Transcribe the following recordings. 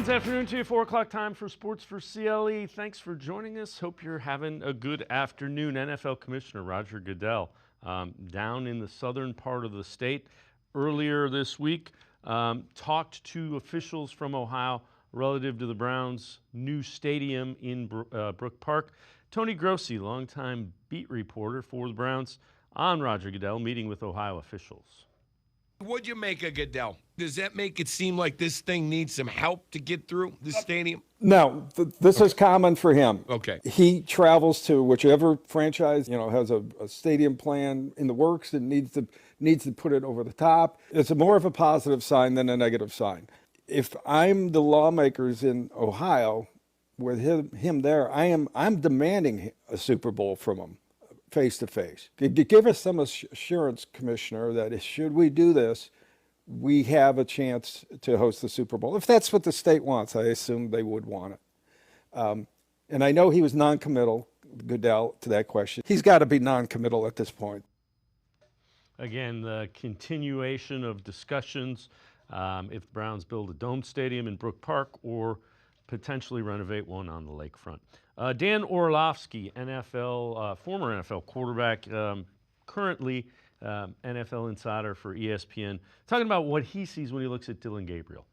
Wednesday afternoon to you, 4 o'clock time for Sports4CLE. Thanks for joining us. Hope you're having a good afternoon. NFL Commissioner Roger Goodell down in the southern part of the state earlier this week talked to officials from Ohio relative to the Browns' new stadium in Brook Park. Tony Grossi, longtime beat reporter for the Browns, on Roger Goodell meeting with Ohio officials. What'd you make of Goodell? Does that make it seem like this thing needs some help to get through the stadium? No, this is common for him. Okay. He travels to whichever franchise, has a stadium plan in the works and needs to put it over the top. It's more of a positive sign than a negative sign. If I'm the lawmakers in Ohio with him there, I'm demanding a Super Bowl from him. Face to face. Give us some assurance, Commissioner, that should we do this, we have a chance to host the Super Bowl. If that's what the state wants, I assume they would want it. And I know he was non-committal, Goodell, to that question. He's got to be non-committal at this point. Again, the continuation of discussions if Browns build a dome stadium in Brook Park or potentially renovate one on the lakefront. Dan Orlovsky, former NFL quarterback, currently NFL insider for ESPN, talking about what he sees when he looks at Dillon Gabriel.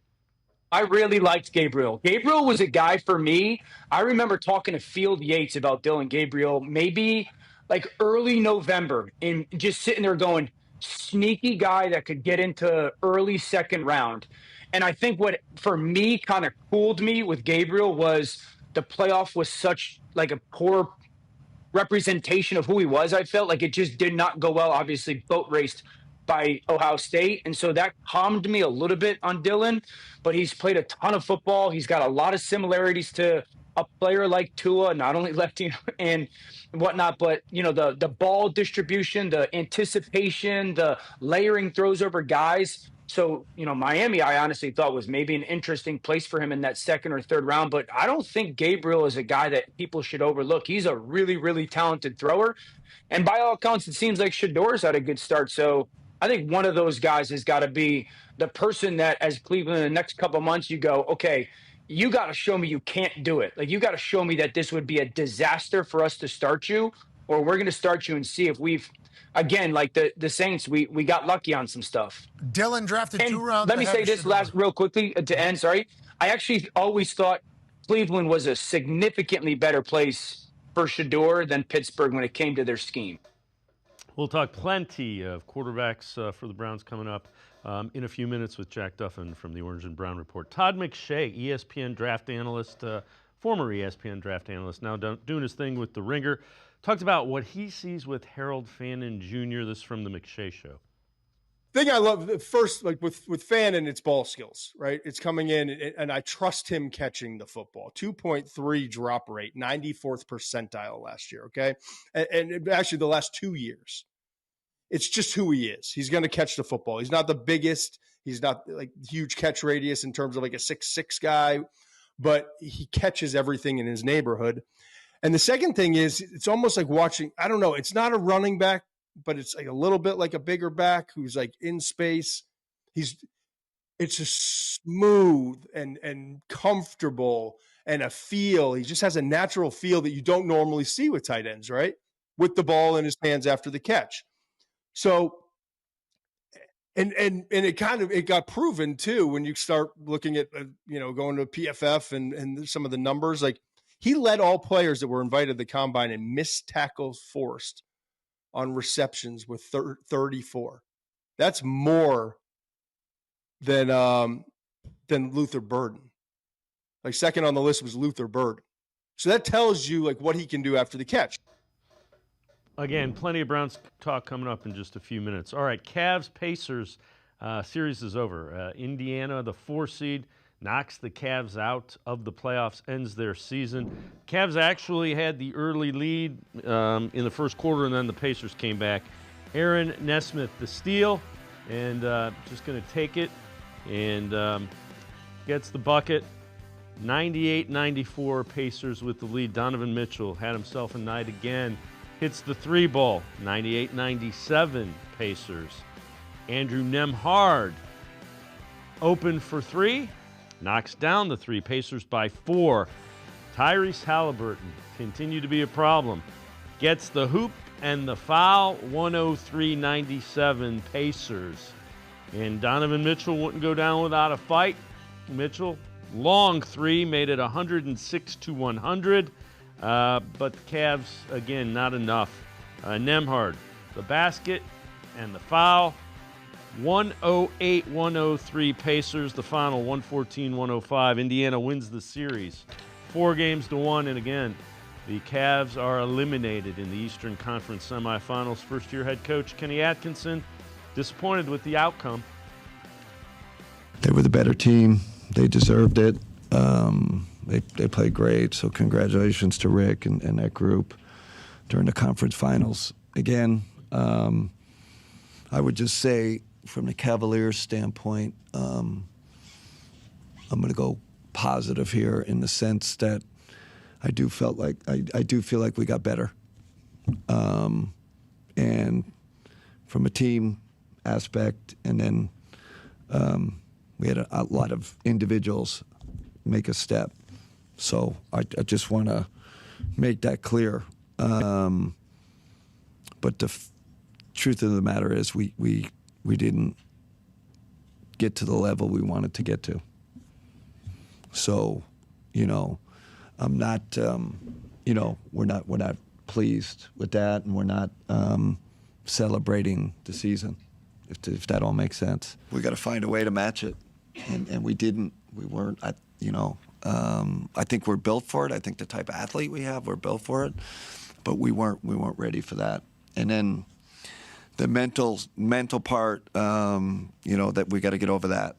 I really liked Gabriel. Gabriel was a guy for me. I remember talking to Field Yates about Dillon Gabriel, maybe like early November, and just sitting there going, sneaky guy that could get into early second round. And I think what, for me, kind of cooled me with Gabriel was the playoff was such like a poor representation of who he was. I felt like it just did not go well, obviously boat raced by Ohio State. And so that calmed me a little bit on Dillon, but he's played a ton of football. He's got a lot of similarities to a player like Tua, not only lefty and whatnot, but the ball distribution, the anticipation, the layering throws over guys. So, Miami, I honestly thought was maybe an interesting place for him in that second or third round, but I don't think Gabriel is a guy that people should overlook. He's a really, really talented thrower. And by all accounts, it seems like Shedor's had a good start. So I think one of those guys has got to be the person that, as Cleveland, in the next couple of months, you go, okay, you got to show me you can't do it. Like, you got to show me that this would be a disaster for us to start you, or we're going to start you and see if we've, again, like the Saints, we got lucky on some stuff. Dillon drafted And 2 rounds. let me say this last real quickly to end. Sorry. I actually always thought Cleveland was a significantly better place for Shedor than Pittsburgh when it came to their scheme. We'll talk plenty of quarterbacks for the Browns coming up in a few minutes with Jack Duffin from the Orange and Brown Report. Todd McShay, ESPN draft analyst, former ESPN draft analyst, now doing his thing with The Ringer, talked about what he sees with Harold Fannin Jr. This is from the McShay Show. Thing I love first, like with Fannin, it's ball skills, right? It's coming in, and I trust him catching the football. 2.3 drop rate, 94th percentile last year, okay? And actually the last 2 years. It's just who he is. He's going to catch the football. He's not the biggest. He's not like huge catch radius in terms of like a 6'6" guy, but he catches everything in his neighborhood. And the second thing is, it's almost like watching, I don't know, it's not a running back, but it's like a little bit like a bigger back who's like in space. It's a smooth and comfortable and a feel. He just has a natural feel that you don't normally see with tight ends, right? With the ball in his hands after the catch. So, and it got proven too when you start looking at going to PFF and some of the numbers. Like, he led all players that were invited to the combine in missed tackles forced on receptions with 34. That's more than Luther Burden. Like, second on the list was Luther Burden. So that tells you like what he can do after the catch. Again, plenty of Browns talk coming up in just a few minutes. All right, Cavs-Pacers series is over. Indiana, the 4 seed, knocks the Cavs out of the playoffs, ends their season. Cavs actually had the early lead in the first quarter, and then the Pacers came back. Aaron Nesmith, the steal, and just going to take it and gets the bucket. 98-94 Pacers with the lead. Donovan Mitchell had himself a night again. Hits the 3 ball. 98-97 Pacers. Andrew Nembhard open for 3 knocks down the three. Pacers by 4. Tyrese Halliburton continue to be a problem. Gets the hoop and the foul. 103-97 Pacers. And Donovan Mitchell wouldn't go down without a fight. Mitchell, long three, made it 106-100. But the Cavs, again, not enough. Nembhard, the basket and the foul. 108-103 Pacers. The final 114-105. Indiana wins the series 4-1. And again, the Cavs are eliminated in the Eastern Conference semifinals. First-year head coach Kenny Atkinson disappointed with the outcome. They were the better team. They deserved it. They played great, so congratulations to Rick and that group during the conference finals. Again, I would just say from the Cavaliers standpoint, I'm going to go positive here in the sense that I do feel like we got better. And from a team aspect, and then we had a lot of individuals make a step. So I just want to make that clear. But the truth of the matter is we didn't get to the level we wanted to get to. So, I'm not, we're not pleased with that, and we're not celebrating the season, if that all makes sense. We got to find a way to match it, and we didn't. We weren't. I think we're built for it. I think the type of athlete we have, we're built for it, but we weren't ready for that. And then the mental part, that we got to get over that.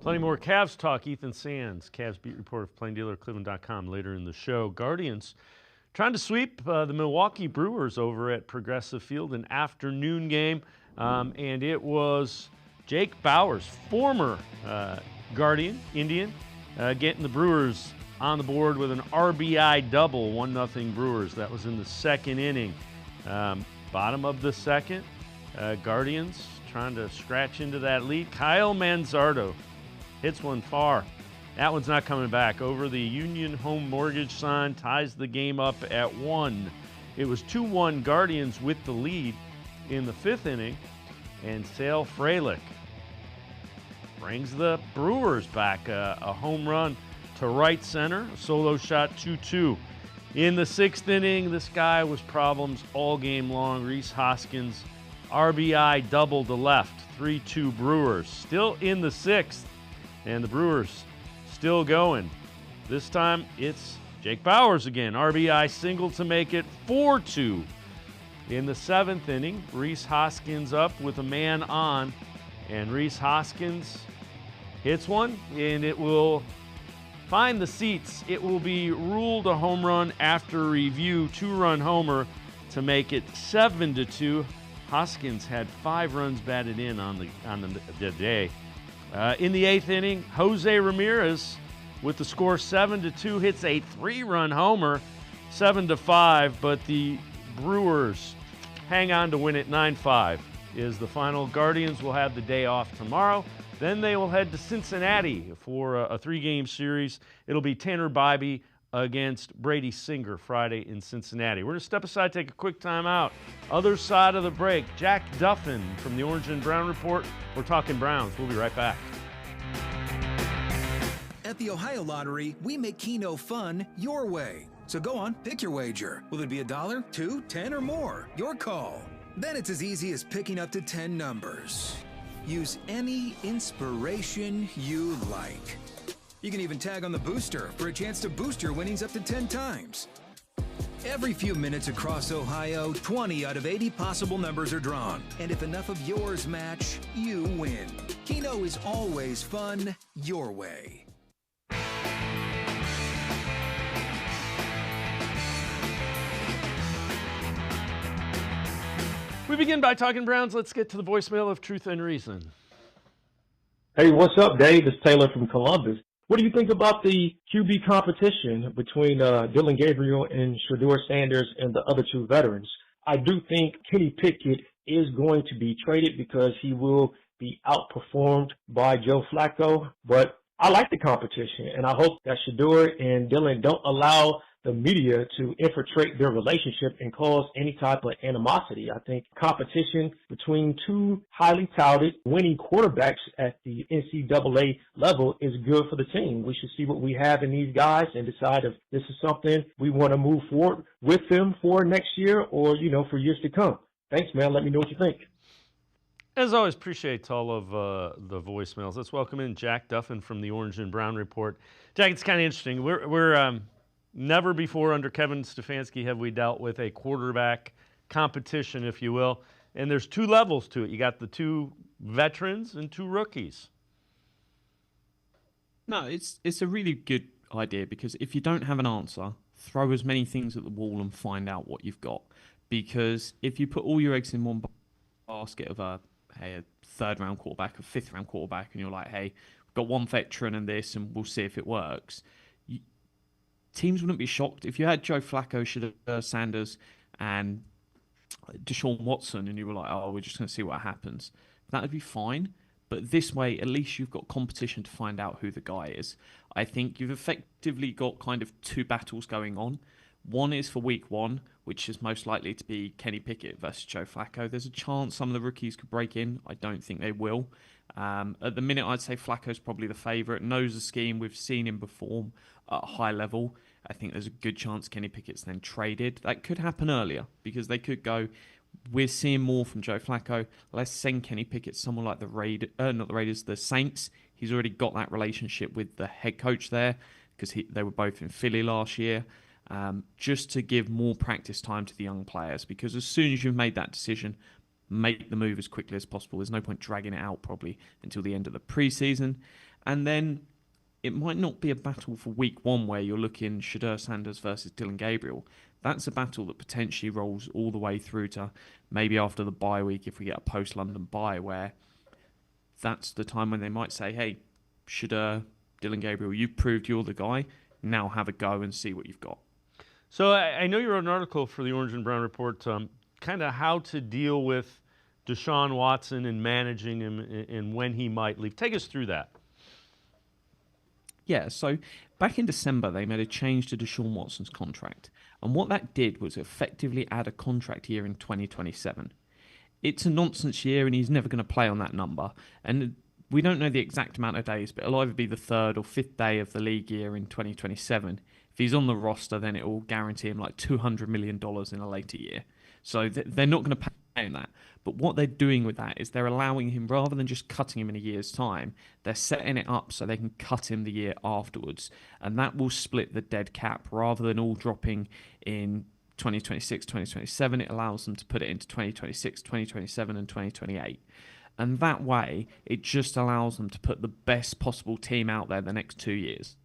Plenty more Cavs talk. Ethan Sands, Cavs beat reporter of Plain Dealer, cleveland.com, later in the show. Guardians trying to sweep the Milwaukee Brewers over at Progressive Field, an afternoon game. And it was Jake Bauers, former Guardian, Indian, getting the Brewers on the board with an RBI double, 1-0 Brewers. That was in the second inning. Bottom of the second, Guardians trying to scratch into that lead. Kyle Manzardo hits one far. That one's not coming back. Over the Union home mortgage sign, ties the game up at 1. It was 2-1 Guardians with the lead in the fifth inning, and Sale Frelick brings the Brewers back. A home run to right center, a solo shot, 2-2. In the sixth inning, this guy was problems all game long. Rhys Hoskins, RBI double to left, 3-2 Brewers. Still in the sixth, and the Brewers still going. This time it's Jake Bauers again, RBI single to make it 4-2. In the seventh inning, Rhys Hoskins up with a man on, and Rhys Hoskins hits one, and it will find the seats. It will be ruled a home run after review, 2-run homer to make it 7-2. Hoskins had 5 runs batted in on the day. In the eighth inning, Jose Ramirez with the score 7-2 hits a 3-run homer, 7-5, but the Brewers hang on to win it 9-5 is the final. Guardians will have the day off tomorrow. Then they will head to Cincinnati for a 3-game series. It'll be Tanner Bybee against Brady Singer Friday in Cincinnati. We're going to step aside, take a quick time out. Other side of the break, Jack Duffin from the Orange and Brown Report. We're talking Browns. We'll be right back. At the Ohio Lottery, we make Keno fun your way. So go on, pick your wager. Will it be $1, $2, $10, or more? Your call. Then it's as easy as picking up to 10 numbers. Use any inspiration you like. You can even tag on the booster for a chance to boost your winnings up to 10 times. Every few minutes across Ohio, 20 out of 80 possible numbers are drawn. And if enough of yours match, you win. Keno is always fun your way. We begin by talking Browns. Let's get to the voicemail of Truth and Reason. Hey, what's up, Dave? It's Taylor from Columbus. What do you think about the QB competition between Dillon Gabriel and Shedeur Sanders and the other 2 veterans? I do think Kenny Pickett is going to be traded because he will be outperformed by Joe Flacco, but I like the competition, and I hope that Shedeur and Dylan don't allow the media to infiltrate their relationship and cause any type of animosity. I think competition between two highly touted winning quarterbacks at the NCAA level is good for the team. We should see what we have in these guys and decide if this is something we want to move forward with them for next year or, for years to come. Thanks, man. Let me know what you think. As always, appreciate all of the voicemails. Let's welcome in Jack Duffin from the Orange and Brown Report. Jack, it's kind of interesting. We're never before under Kevin Stefanski have we dealt with a quarterback competition, if you will. And there's two levels to it. You got the two veterans and two rookies. No, it's a really good idea because if you don't have an answer, throw as many things at the wall and find out what you've got. Because if you put all your eggs in one basket of a third-round quarterback, a fifth-round quarterback, and you're like, hey, we've got one veteran and this, and we'll see if it works, teams wouldn't be shocked. If you had Joe Flacco, Shedeur Sanders, and Deshaun Watson, and you were like, oh, we're just going to see what happens, that would be fine. But this way, at least you've got competition to find out who the guy is. I think you've effectively got kind of two battles going on. One is for week one, which is most likely to be Kenny Pickett versus Joe Flacco. There's a chance some of the rookies could break in. I don't think they will. At the minute, I'd say Flacco's probably the favourite. Knows the scheme. We've seen him perform at a high level. I think there's a good chance Kenny Pickett's then traded. That could happen earlier because they could go, we're seeing more from Joe Flacco. Let's send Kenny Pickett someone like the Saints. He's already got that relationship with the head coach there because they were both in Philly last year. Just to give more practice time to the young players, because as soon as you've made that decision, make the move as quickly as possible. There's no point dragging it out probably until the end of the preseason. And then it might not be a battle for week one where you're looking Shedeur Sanders versus Dylan Gabriel. That's a battle that potentially rolls all the way through to maybe after the bye week if we get a post-London bye, where that's the time when they might say, hey, Shedeur, Dylan Gabriel, you've proved you're the guy. Now have a go and see what you've got. So I know you wrote an article for the Orange and Brown Report, kind of how to deal with Deshaun Watson and managing him and when he might leave. Take us through that. Yeah, so back in December, they made a change to Deshaun Watson's contract. And what that did was effectively add a contract year in 2027. It's a nonsense year and he's never going to play on that number. And we don't know the exact amount of days, but it'll either be the third or fifth day of the league year in 2027. If he's on the roster, then it will guarantee him like $200 million in a later year. So they're not going to pay him that. But what they're doing with that is they're allowing him, rather than just cutting him in a year's time, they're setting it up so they can cut him the year afterwards. And that will split the dead cap rather than all dropping in 2026, 2027. It allows them to put it into 2026, 2027, and 2028. And that way, it just allows them to put the best possible team out there the next 2 years.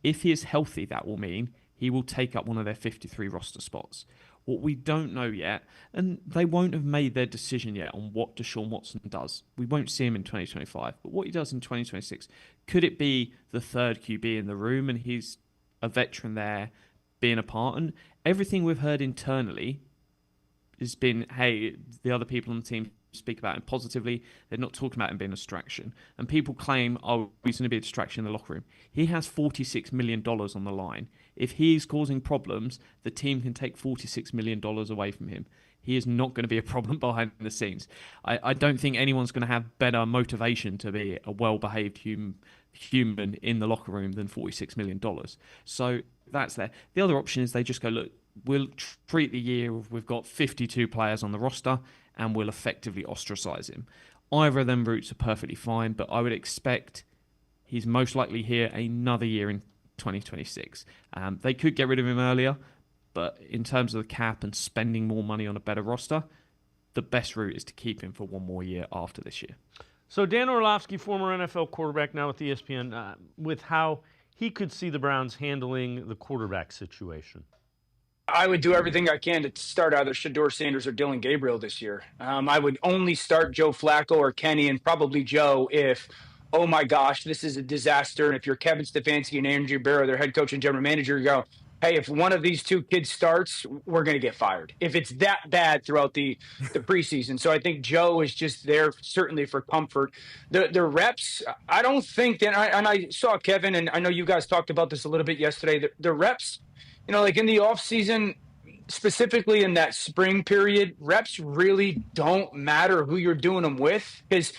If he is healthy, that will mean he will take up one of their 53 roster spots. What we don't know yet, and they won't have made their decision yet on what Deshaun Watson does. We won't see him in 2025, but what he does in 2026, could it be the third QB in the room and he's a veteran there being a part? And everything we've heard internally has been, hey, the other people on the team speak about him positively. They're not talking about him being a distraction. And people claim, oh, he's going to be a distraction in the locker room. He has $46 million on the line. If he's causing problems, the team can take $46 million away from him. He is not going to be a problem behind the scenes. I don't think anyone's going to have better motivation to be a well-behaved human in the locker room than $46 million. So that's there. The other option is they just go, look, we'll treat the year we've got 52 players on the roster and we'll effectively ostracize him. Either of them routes are perfectly fine, but I would expect he's most likely here another year in 2026. They could get rid of him earlier, but in terms of the cap and spending more money on a better roster, the best route is to keep him for one more year after this year. So Dan Orlovsky, former NFL quarterback, now with ESPN, with how he could see the Browns handling the quarterback situation. I would do everything I can to start either Shedeur Sanders or Dylan Gabriel this year. I would only start Joe Flacco or Kenny, and probably Joe, if, oh my gosh, this is a disaster. And if you're Kevin Stefanski and Andrew Barrow, their head coach and general manager, you go, hey, if one of these two kids starts, we're going to get fired. If it's that bad throughout the preseason. So I think Joe is just there certainly for comfort. The reps, I don't think that, and I saw Kevin, and I know you guys talked about this a little bit yesterday, the reps, like in the offseason, specifically in that spring period, reps really don't matter who you're doing them with. Because,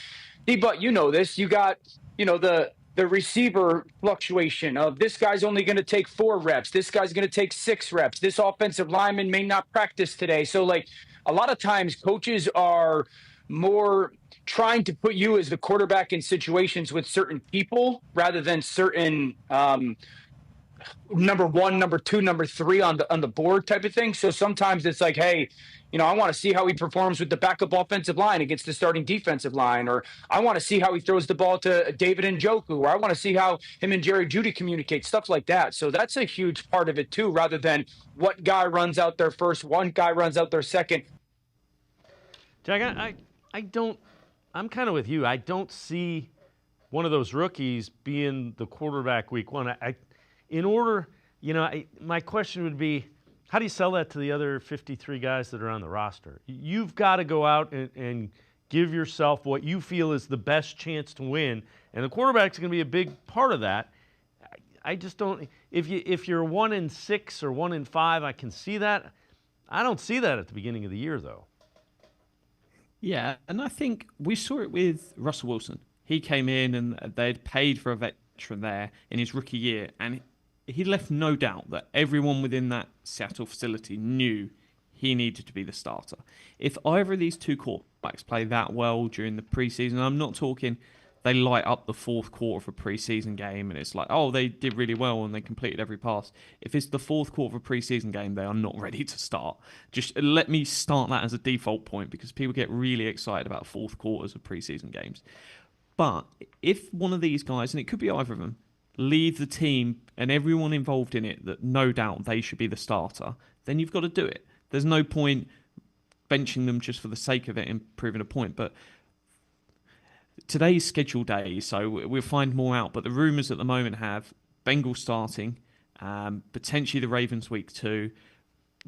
but you know this, you got, the receiver fluctuation of this guy's only going to take 4 reps. This guy's going to take 6 reps. This offensive lineman may not practice today. So like a lot of times coaches are more trying to put you as the quarterback in situations with certain people rather than certain number 1, number 2, number 3 on the board type of thing. So sometimes it's like, hey, I want to see how he performs with the backup offensive line against the starting defensive line, or I want to see how he throws the ball to David Njoku, or I want to see how him and Jerry Jeudy communicate, stuff like that. So that's a huge part of it too, rather than what guy runs out there first, one guy runs out there second. Jack, I'm kind of with you. I don't see one of those rookies being the quarterback week 1. My question would be, how do you sell that to the other 53 guys that are on the roster? You've got to go out and give yourself what you feel is the best chance to win, and the quarterback's going to be a big part of that. I just don't. If you're 1-6 or 1-5, I can see that. I don't see that at the beginning of the year, though. Yeah, and I think we saw it with Russell Wilson. He came in and they'd paid for a veteran there in his rookie year, and he left no doubt that everyone within that Seattle facility knew he needed to be the starter. If either of these two quarterbacks play that well during the preseason, I'm not talking they light up the fourth quarter of a preseason game and it's like, oh, they did really well and they completed every pass. If it's the fourth quarter of a preseason game, they are not ready to start. Just let me start that as a default point because people get really excited about fourth quarters of preseason games. But if one of these guys, and it could be either of them, leave the team and everyone involved in it that no doubt they should be the starter, then you've got to do it. There's no point benching them just for the sake of it and proving a point. But today's scheduled day, so we'll find more out. But the rumours at the moment have Bengals starting, potentially the Ravens week 2,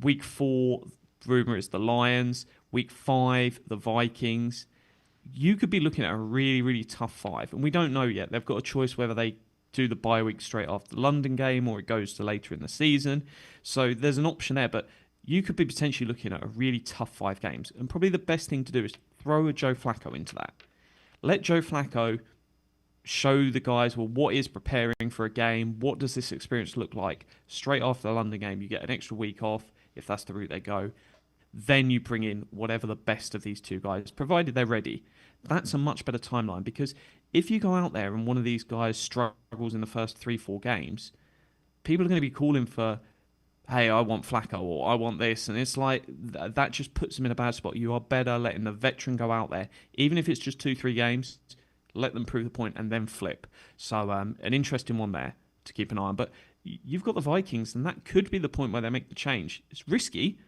week 4, rumour is the Lions, week 5, the Vikings. You could be looking at a really, really tough 5, and we don't know yet. They've got a choice whether they do the bye week straight after the London game or it goes to later in the season. So there's an option there, but you could be potentially looking at a really tough 5 games. And probably the best thing to do is throw a Joe Flacco into that. Let Joe Flacco show the guys, well, what is preparing for a game? What does this experience look like? Straight after the London game, you get an extra week off, if that's the route they go. Then you bring in whatever the best of these two guys, provided they're ready. That's a much better timeline because if you go out there and one of these guys struggles in the first 3-4 games, people are going to be calling for, hey, I want Flacco or I want this. And it's like, that just puts them in a bad spot. You are better letting the veteran go out there. Even if it's just 2-3 games, let them prove the point and then flip. So an interesting one there to keep an eye on. But you've got the Vikings and that could be the point where they make the change. It's risky,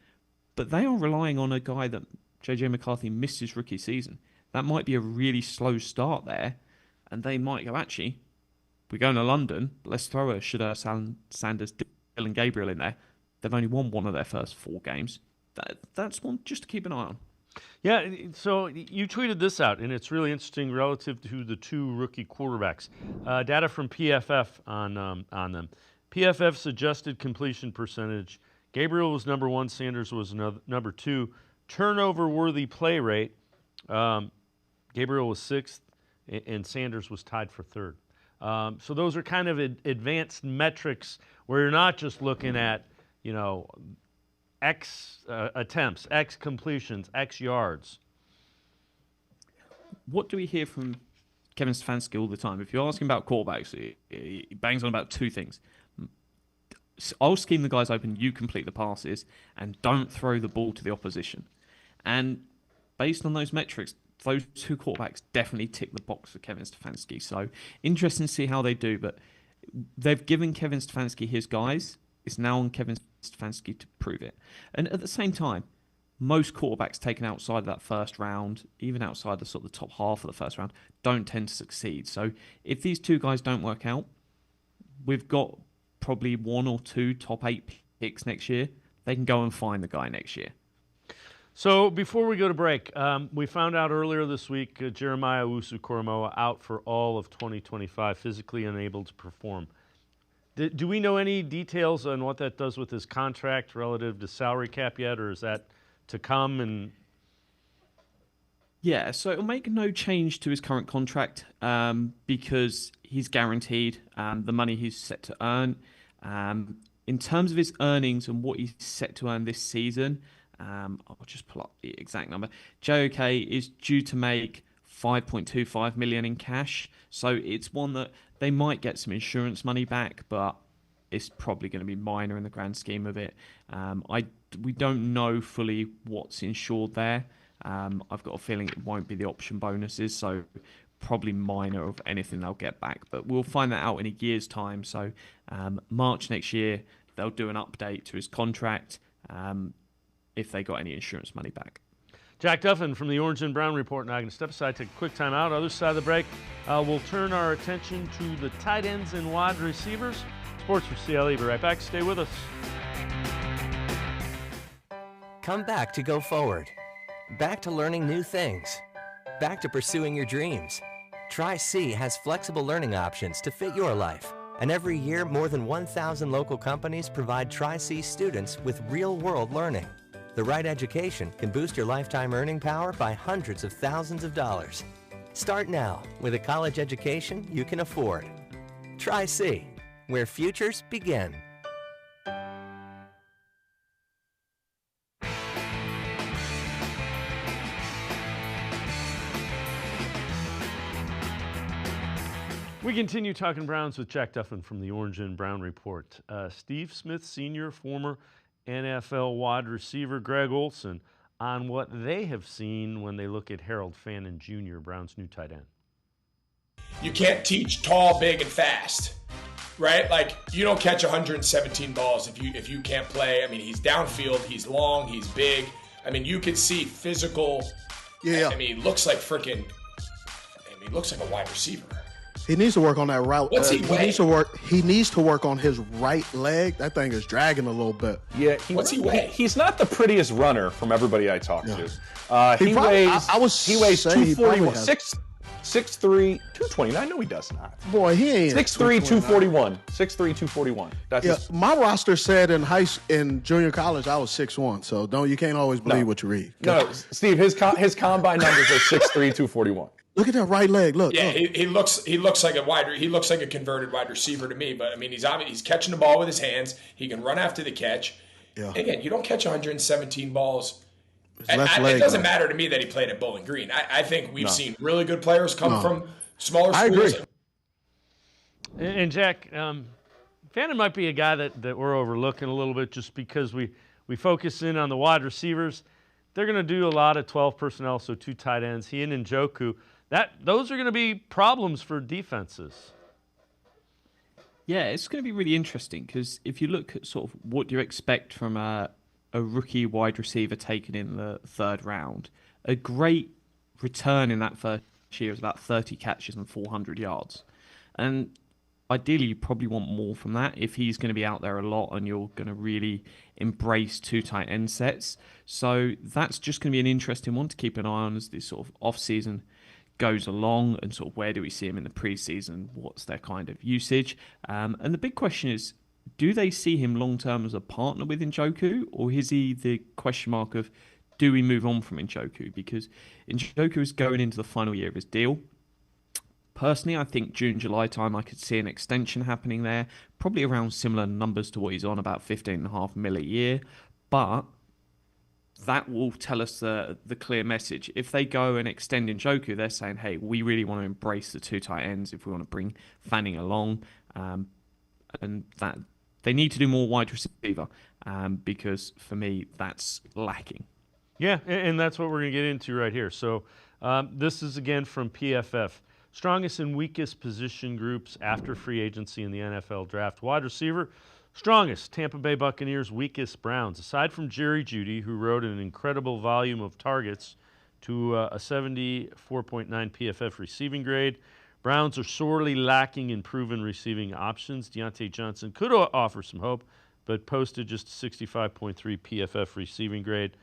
but they are relying on a guy that J.J. McCarthy missed his rookie season. That might be a really slow start there. And they might go, actually, we're going to London. Let's throw a Shedeur Sanders, Dylan Gabriel in there. They've only won one of their first 4 games. That's one just to keep an eye on. Yeah, so you tweeted this out, and it's really interesting relative to the 2 rookie quarterbacks. Data from PFF on them. PFF's adjusted completion percentage. Gabriel was number 1. Sanders was number 2. Turnover-worthy play rate. Gabriel was 6th. And Sanders was tied for 3rd. So those are kind of advanced metrics where you're not just looking at, X attempts, X completions, X yards. What do we hear from Kevin Stefanski all the time? If you're asking about quarterbacks, he bangs on about 2 things. I'll scheme the guys open, you complete the passes, and don't throw the ball to the opposition. And based on those metrics, those 2 quarterbacks definitely tick the box for Kevin Stefanski. So interesting to see how they do, but they've given Kevin Stefanski his guys. It's now on Kevin Stefanski to prove it. And at the same time, most quarterbacks taken outside of that first round, even outside the sort of the top half of the first round, don't tend to succeed. So if these 2 guys don't work out, we've got probably 1 or 2 top 8 picks next year, they can go and find the guy next year. So before we go to break, we found out earlier this week Jeremiah Owusu-Koramoah out for all of 2025, physically unable to perform. Do we know any details on what that does with his contract relative to salary cap yet, or is that to come? And yeah, so it'll make no change to his current contract because he's guaranteed the money he's set to earn. In terms of his earnings and what he's set to earn this season, I'll just pull up the exact number. JOK is due to make $5.25 million in cash, so it's one that they might get some insurance money back, but it's probably going to be minor in the grand scheme of it. We don't know fully what's insured there. I've got a feeling it won't be the option bonuses, so probably minor of anything they'll get back. But we'll find that out in a year's time. So March next year, they'll do an update to his contract if they got any insurance money back. Jack Duffin from the Orange and Brown Report. Now I'm going to step aside, take a quick time out. Other side of the break, we'll turn our attention to the tight ends and wide receivers. Sports4CLE. Be right back. Stay with us. Come back to go forward. Back to learning new things. Back to pursuing your dreams. TRIC has flexible learning options to fit your life. And every year, more than 1,000 local companies provide TRIC students with real-world learning. The right education can boost your lifetime earning power by hundreds of thousands of dollars. Start now with a college education you can afford. TRIC, where futures begin. We continue talking Browns with Jack Duffin from the Orange and Brown Report. Steve Smith Sr., former NFL wide receiver Greg Olsen, on what they have seen when they look at Harold Fannin Jr., Brown's new tight end. You can't teach tall, big, and fast, right? Like, you don't catch 117 balls if you can't play. I mean, he's downfield, he's long, he's big. I mean, you could see physical. Yeah. I mean, he looks like he looks like a wide receiver. He needs to work on that route. What's he weigh? He needs to work on his right leg. That thing is dragging a little bit. Yeah, what's he weigh? He's not the prettiest runner from everybody I talk to. He weighs 241, 6'3", 229. No, he does not. Boy, he ain't 6'3", 241. 6'3", 241. That's my roster said in junior college I was 6'1", so you can't always believe what you read. No, Steve, his combine numbers are 6'3", 241. Look at that right leg. Look. Yeah, look. He looks like a converted wide receiver to me. But I mean, he's catching the ball with his hands. He can run after the catch. Yeah. Again, you don't catch 117 balls. It doesn't matter to me that he played at Bowling Green. I think we've seen really good players come from smaller schools. I agree. And Jack, Fannin might be a guy that we're overlooking a little bit just because we focus in on the wide receivers. They're going to do a lot of 12 personnel, so 2 tight ends. He and Njoku. Those are going to be problems for defenses. Yeah, it's going to be really interesting because if you look at sort of what you expect from a rookie wide receiver taken in the 3rd round, a great return in that first year is about 30 catches and 400 yards. And ideally, you probably want more from that if he's going to be out there a lot and you're going to really embrace 2 tight end sets. So that's just going to be an interesting one to keep an eye on as this sort of off-season goes along and sort of where do we see him in the preseason, what's their kind of usage. And the big question is, do they see him long-term as a partner with Njoku, or is he the question mark of do we move on from Njoku? Because Njoku is going into the final year of his deal. Personally, I think June, July time, I could see an extension happening there, probably around similar numbers to what he's on, about $15.5 million a year. But that will tell us the clear message. If they go and extend Njoku, they're saying, hey, we really want to embrace the 2 tight ends if we want to bring Fanning along. And that they need to do more wide receiver because, for me, that's lacking. Yeah, and that's what we're going to get into right here. So this is, again, from PFF. Strongest and weakest position groups after free agency in the NFL draft. Wide receiver, strongest, Tampa Bay Buccaneers, weakest, Browns. Aside from Jerry Jeudy, who wrote an incredible volume of targets to a 74.9 PFF receiving grade, Browns are sorely lacking in proven receiving options. Deontay Johnson could offer some hope, but posted just a 65.3 PFF receiving grade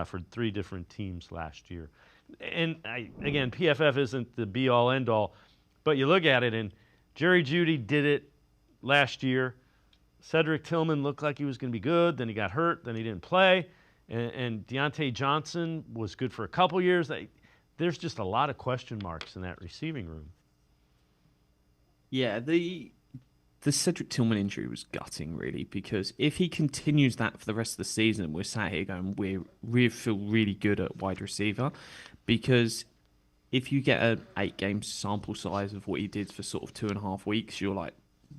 for 3 different teams last year. And again, PFF isn't the be-all, end-all, but you look at it, and Jerry Jeudy did it last year. Cedric Tillman looked like he was going to be good. Then he got hurt. Then he didn't play. And Deontay Johnson was good for a couple years. There's just a lot of question marks in that receiving room. Yeah, the Cedric Tillman injury was gutting, really, because if he continues that for the rest of the season, we're sat here going, we feel really good at wide receiver, because if you get an 8-game sample size of what he did for sort of 2.5 weeks, you're like,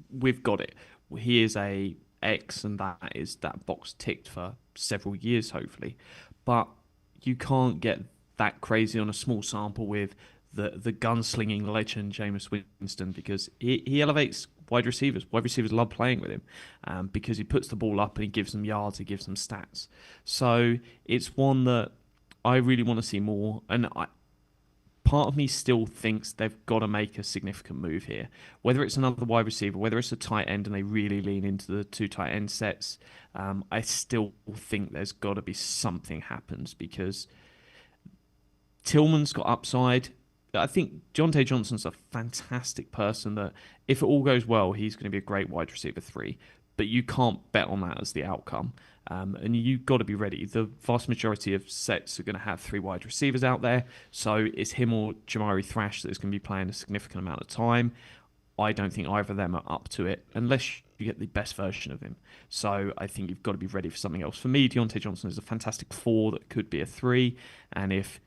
we've got it. He is a X, and that is that box ticked for several years, hopefully. But you can't get that crazy on a small sample with the gunslinging legend Jameis Winston, because he elevates wide receivers. Wide receivers love playing with him because he puts the ball up and he gives them yards, he gives them stats. So it's one that I really want to see more, and part of me still thinks they've got to make a significant move here. Whether it's another wide receiver, whether it's a tight end and they really lean into the 2 tight end sets, I still think there's got to be something happens, because Tillman's got upside. I think Deontay Johnson's a fantastic person that if it all goes well, he's going to be a great wide receiver 3. But you can't bet on that as the outcome. And you've got to be ready. The vast majority of sets are going to have 3 wide receivers out there. So it's him or Jamari Thrash that is going to be playing a significant amount of time. I don't think either of them are up to it unless you get the best version of him. So I think you've got to be ready for something else. For me, Deontay Johnson is a fantastic 4 that could be a 3. And if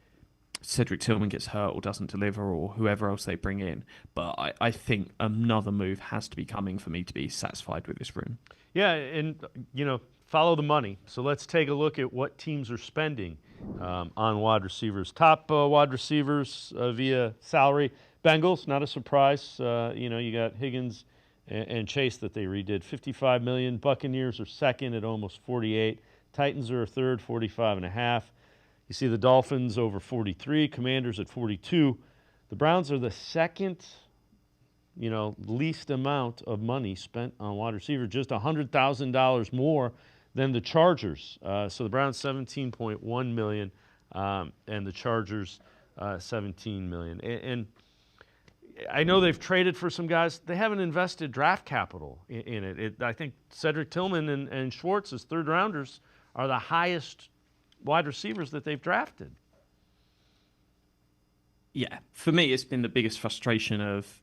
Cedric Tillman gets hurt or doesn't deliver, or whoever else they bring in. But I think another move has to be coming for me to be satisfied with this room. Yeah, and, follow the money. So let's take a look at what teams are spending on wide receivers. Top wide receivers via salary. Bengals, not a surprise. You got Higgins and Chase that they redid. $55 million. Buccaneers are second at almost 48. Titans are third, 45.5. You see the Dolphins over 43, Commanders at 42. The Browns are the second, least amount of money spent on wide receiver, just $100,000 more than the Chargers. So the Browns $17.1 million, and the Chargers $17 million. And I know they've traded for some guys. They haven't invested draft capital in it. I think Cedric Tillman and Schwartz as third rounders are the highest wide receivers that they've drafted. Yeah, for me, it's been the biggest frustration of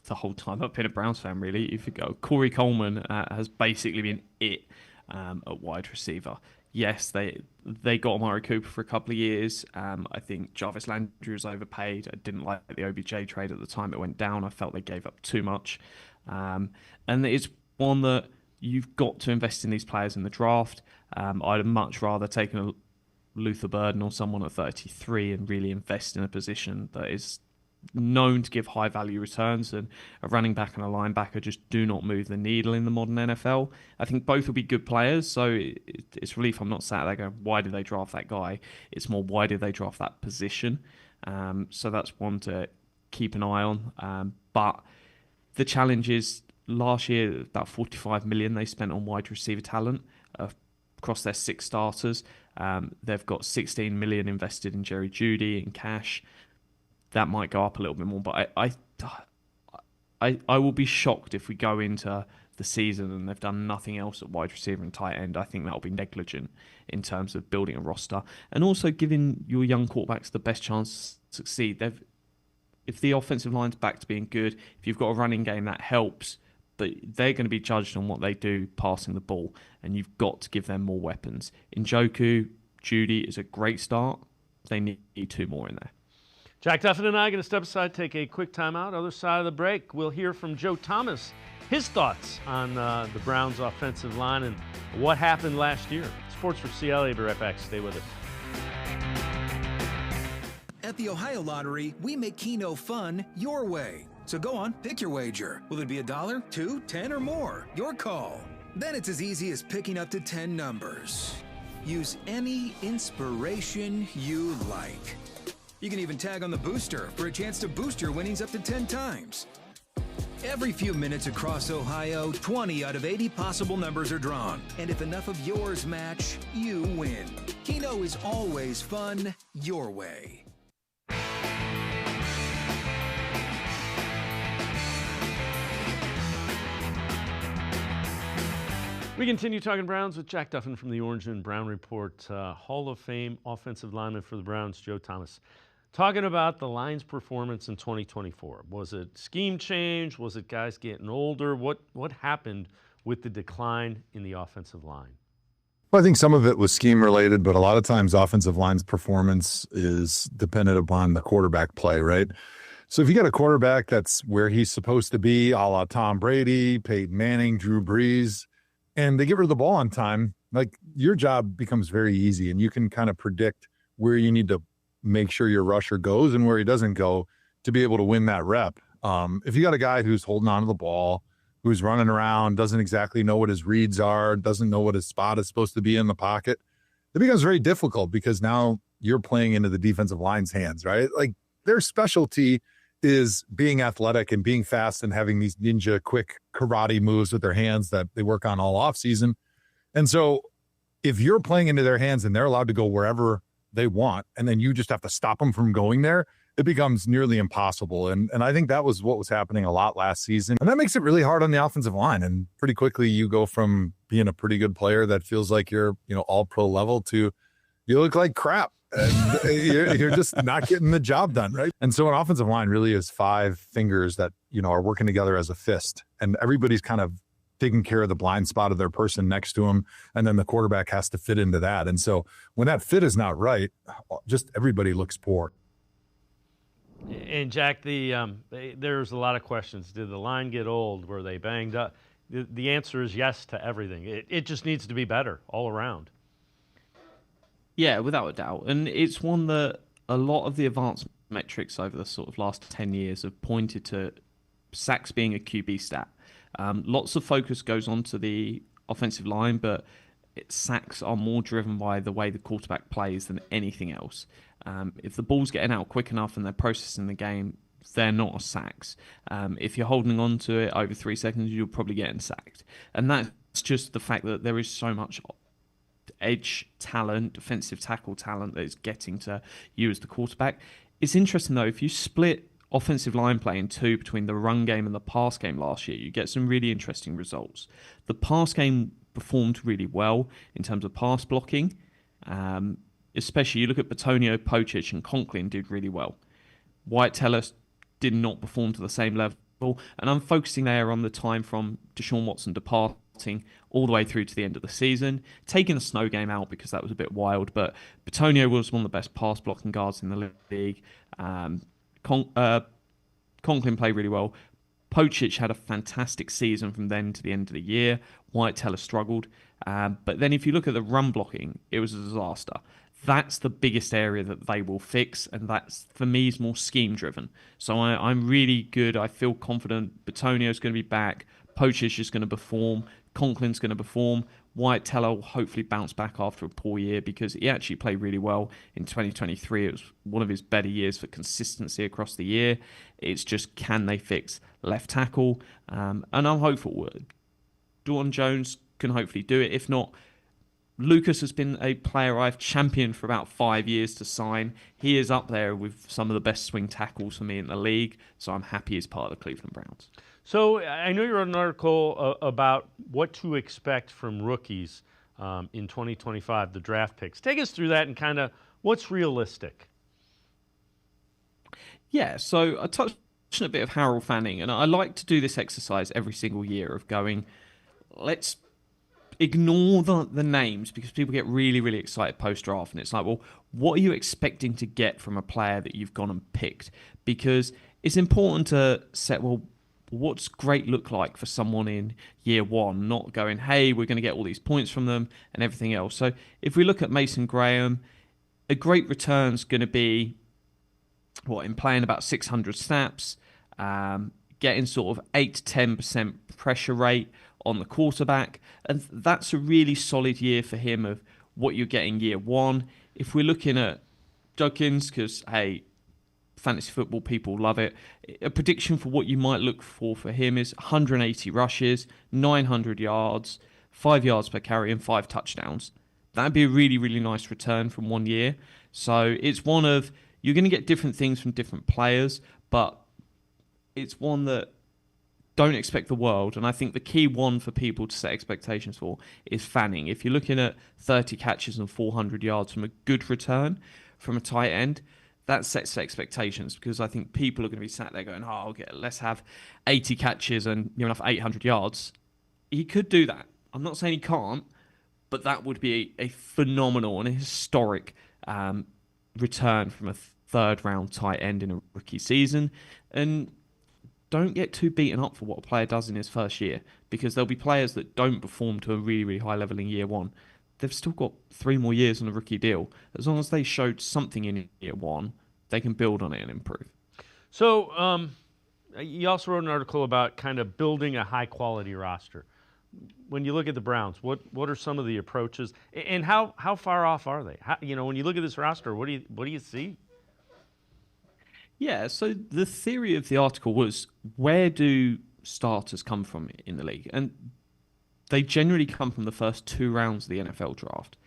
the whole time I've been a Browns fan, really. If you go, Corey Coleman has basically been it at wide receiver. Yes, they got Amari Cooper for a couple of years. I think Jarvis Landry was overpaid. I didn't like the OBJ trade at the time it went down. I felt they gave up too much. And it's one that you've got to invest in these players in the draft. I'd much rather take a Luther Burden or someone at 33 and really invest in a position that is known to give high value returns, and a running back and a linebacker just do not move the needle in the modern NFL. I think both will be good players, so it's relief I'm not sat there going, why did they draft that guy? It's more, why did they draft that position? So that's one to keep an eye on. But the challenge is, last year, about $45 million they spent on wide receiver talent across their 6 starters. They've got $16 million invested in Jerry Jeudy in cash. That might go up a little bit more, but I will be shocked if we go into the season and they've done nothing else at wide receiver and tight end. I think that'll be negligent in terms of building a roster and also giving your young quarterbacks the best chance to succeed. If the offensive line's back to being good, if you've got a running game, that helps. But they're going to be judged on what they do passing the ball, and you've got to give them more weapons. Njoku, Jeudy is a great start. They need 2 more in there. Jack Duffin and I are going to step aside, take a quick timeout. Other side of the break, we'll hear from Joe Thomas, his thoughts on the Browns' offensive line and what happened last year. Sports4CLE, be right back. Stay with us. At the Ohio Lottery, we make Keno fun your way. So go on, pick your wager. Will it be $1, $2, 10, or more? Your call. Then it's as easy as picking up to 10 numbers. Use any inspiration you like. You can even tag on the booster for a chance to boost your winnings up to 10 times. Every few minutes across Ohio, 20 out of 80 possible numbers are drawn. And if enough of yours match, you win. Keno is always fun your way. We continue talking Browns with Jack Duffin from the Orange and Brown Report. Hall of Fame offensive lineman for the Browns, Joe Thomas. Talking about the line's performance in 2024. Was it scheme change? Was it guys getting older? What happened with the decline in the offensive line? Well, I think some of it was scheme related, but a lot of times offensive line's performance is dependent upon the quarterback play, right? So if you got a quarterback that's where he's supposed to be, a la Tom Brady, Peyton Manning, Drew Brees, and they get rid of the ball on time, like your job becomes very easy and you can kind of predict where you need to make sure your rusher goes and where he doesn't go to be able to win that rep. If you got a guy who's holding on to the ball, who's running around, doesn't exactly know what his reads are, doesn't know what his spot is supposed to be in the pocket, it becomes very difficult because now you're playing into the defensive line's hands, right? Like their specialty is being athletic and being fast and having these ninja quick karate moves with their hands that they work on all off season. And so if you're playing into their hands and they're allowed to go wherever they want, and then you just have to stop them from going there, it becomes nearly impossible. And I think that was what was happening a lot last season. And that makes it really hard on the offensive line. And pretty quickly you go from being a pretty good player that feels like you're, all pro level to you look like crap. And you're just not getting the job done, right? And so an offensive line really is 5 fingers that, are working together as a fist. And everybody's kind of taking care of the blind spot of their person next to him. And then the quarterback has to fit into that. And so when that fit is not right, just everybody looks poor. And Jack, there's a lot of questions. Did the line get old? Were they banged up? The answer is yes to everything. It just needs to be better all around. Yeah, without a doubt. And it's one that a lot of the advanced metrics over the sort of last 10 years have pointed to sacks being a QB stat. Lots of focus goes on to the offensive line, but sacks are more driven by the way the quarterback plays than anything else. If the ball's getting out quick enough and they're processing the game, they're not sacks. If you're holding on to it over 3 seconds, you're probably getting sacked. And that's just the fact that there is so much edge talent, defensive tackle talent that is getting to you as the quarterback. It's interesting, though, if you split offensive line play in two between the run game and the pass game last year, you get some really interesting results. The pass game performed really well in terms of pass blocking. Especially, you look at Bitonio, Pocic, and Conklin did really well. White Teller did not perform to the same level. And I'm focusing there on the time from Deshaun Watson departing all the way through to the end of the season, taking the snow game out because that was a bit wild. But Bitonio was one of the best pass blocking guards in the league. Conklin played really well. Pocic had a fantastic season from then to the end of the year. White Teller struggled. But then if you look at the run blocking, it was a disaster. That's the biggest area that they will fix, and that's, for me, is more scheme-driven. So I'm really good. I feel confident. Bitonio's going to be back. Pocic is going to perform. Conklin's going to perform. White Teller will hopefully bounce back after a poor year because he actually played really well in 2023. It was one of his better years for consistency across the year. It's just, can they fix left tackle? And I'm hopeful. Dawn Jones can hopefully do it. If not, Lucas has been a player I've championed for about 5 years to sign. He is up there with some of the best swing tackles for me in the league, so I'm happy he's part of the Cleveland Browns. So I know you wrote an article about what to expect from rookies in 2025, the draft picks. Take us through that and kind of what's realistic. Yeah, so I touched on a bit of Harold Fanning, and I like to do this exercise every single year of going, let's ignore the names because people get really, really excited post-draft. And it's like, well, what are you expecting to get from a player that you've gone and picked? Because it's important to set, well, what's great look like for someone in year one, not going, hey, we're going to get all these points from them and everything else. So if we look at Mason Graham, a great return's going to be, in playing about 600 snaps, getting sort of 8 to 10% pressure rate on the quarterback, and that's a really solid year for him of what you're getting year one. If we're looking at Jenkins, because, hey, fantasy football people love it. A prediction for what you might look for him is 180 rushes, 900 yards, 5 yards per carry, and 5 touchdowns. That'd be a really, really nice return from 1 year. So it's one of, you're going to get different things from different players, but it's one that don't expect the world. And I think the key one for people to set expectations for is Fanning. If you're looking at 30 catches and 400 yards from a good return from a tight end, that sets expectations, because I think people are going to be sat there going, let's have 80 catches and near enough 800 yards. He could do that. I'm not saying he can't, but that would be a phenomenal and a historic return from a third-round tight end in a rookie season. And don't get too beaten up for what a player does in his first year, because there'll be players that don't perform to a really, really high level in year one. They've still got 3 more years on a rookie deal. As long as they showed something in year one, they can build on it and improve. So you also wrote an article about kind of building a high-quality roster. When you look at the Browns, what are some of the approaches, and how far off are they? When you look at this roster, what do you see? Yeah, so the theory of the article was, where do starters come from in the league? And they generally come from the first 2 rounds of the NFL draft.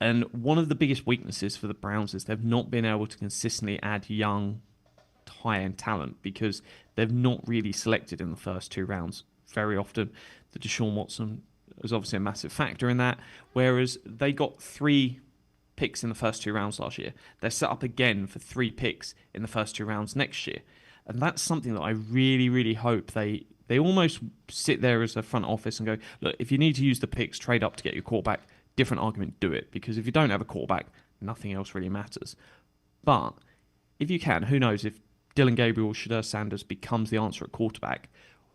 And one of the biggest weaknesses for the Browns is they've not been able to consistently add young, high-end talent, because they've not really selected in the first 2 rounds. Very often, the Deshaun Watson is obviously a massive factor in that, whereas they got 3 picks in the first 2 rounds last year. They're set up again for 3 picks in the first 2 rounds next year. And that's something that I really, really hope they almost sit there as a front office and go, look, if you need to use the picks, trade up to get your quarterback, different argument, do it. Because if you don't have a quarterback, nothing else really matters. But if you can, who knows, if Dillon Gabriel or Shedeur Sanders becomes the answer at quarterback,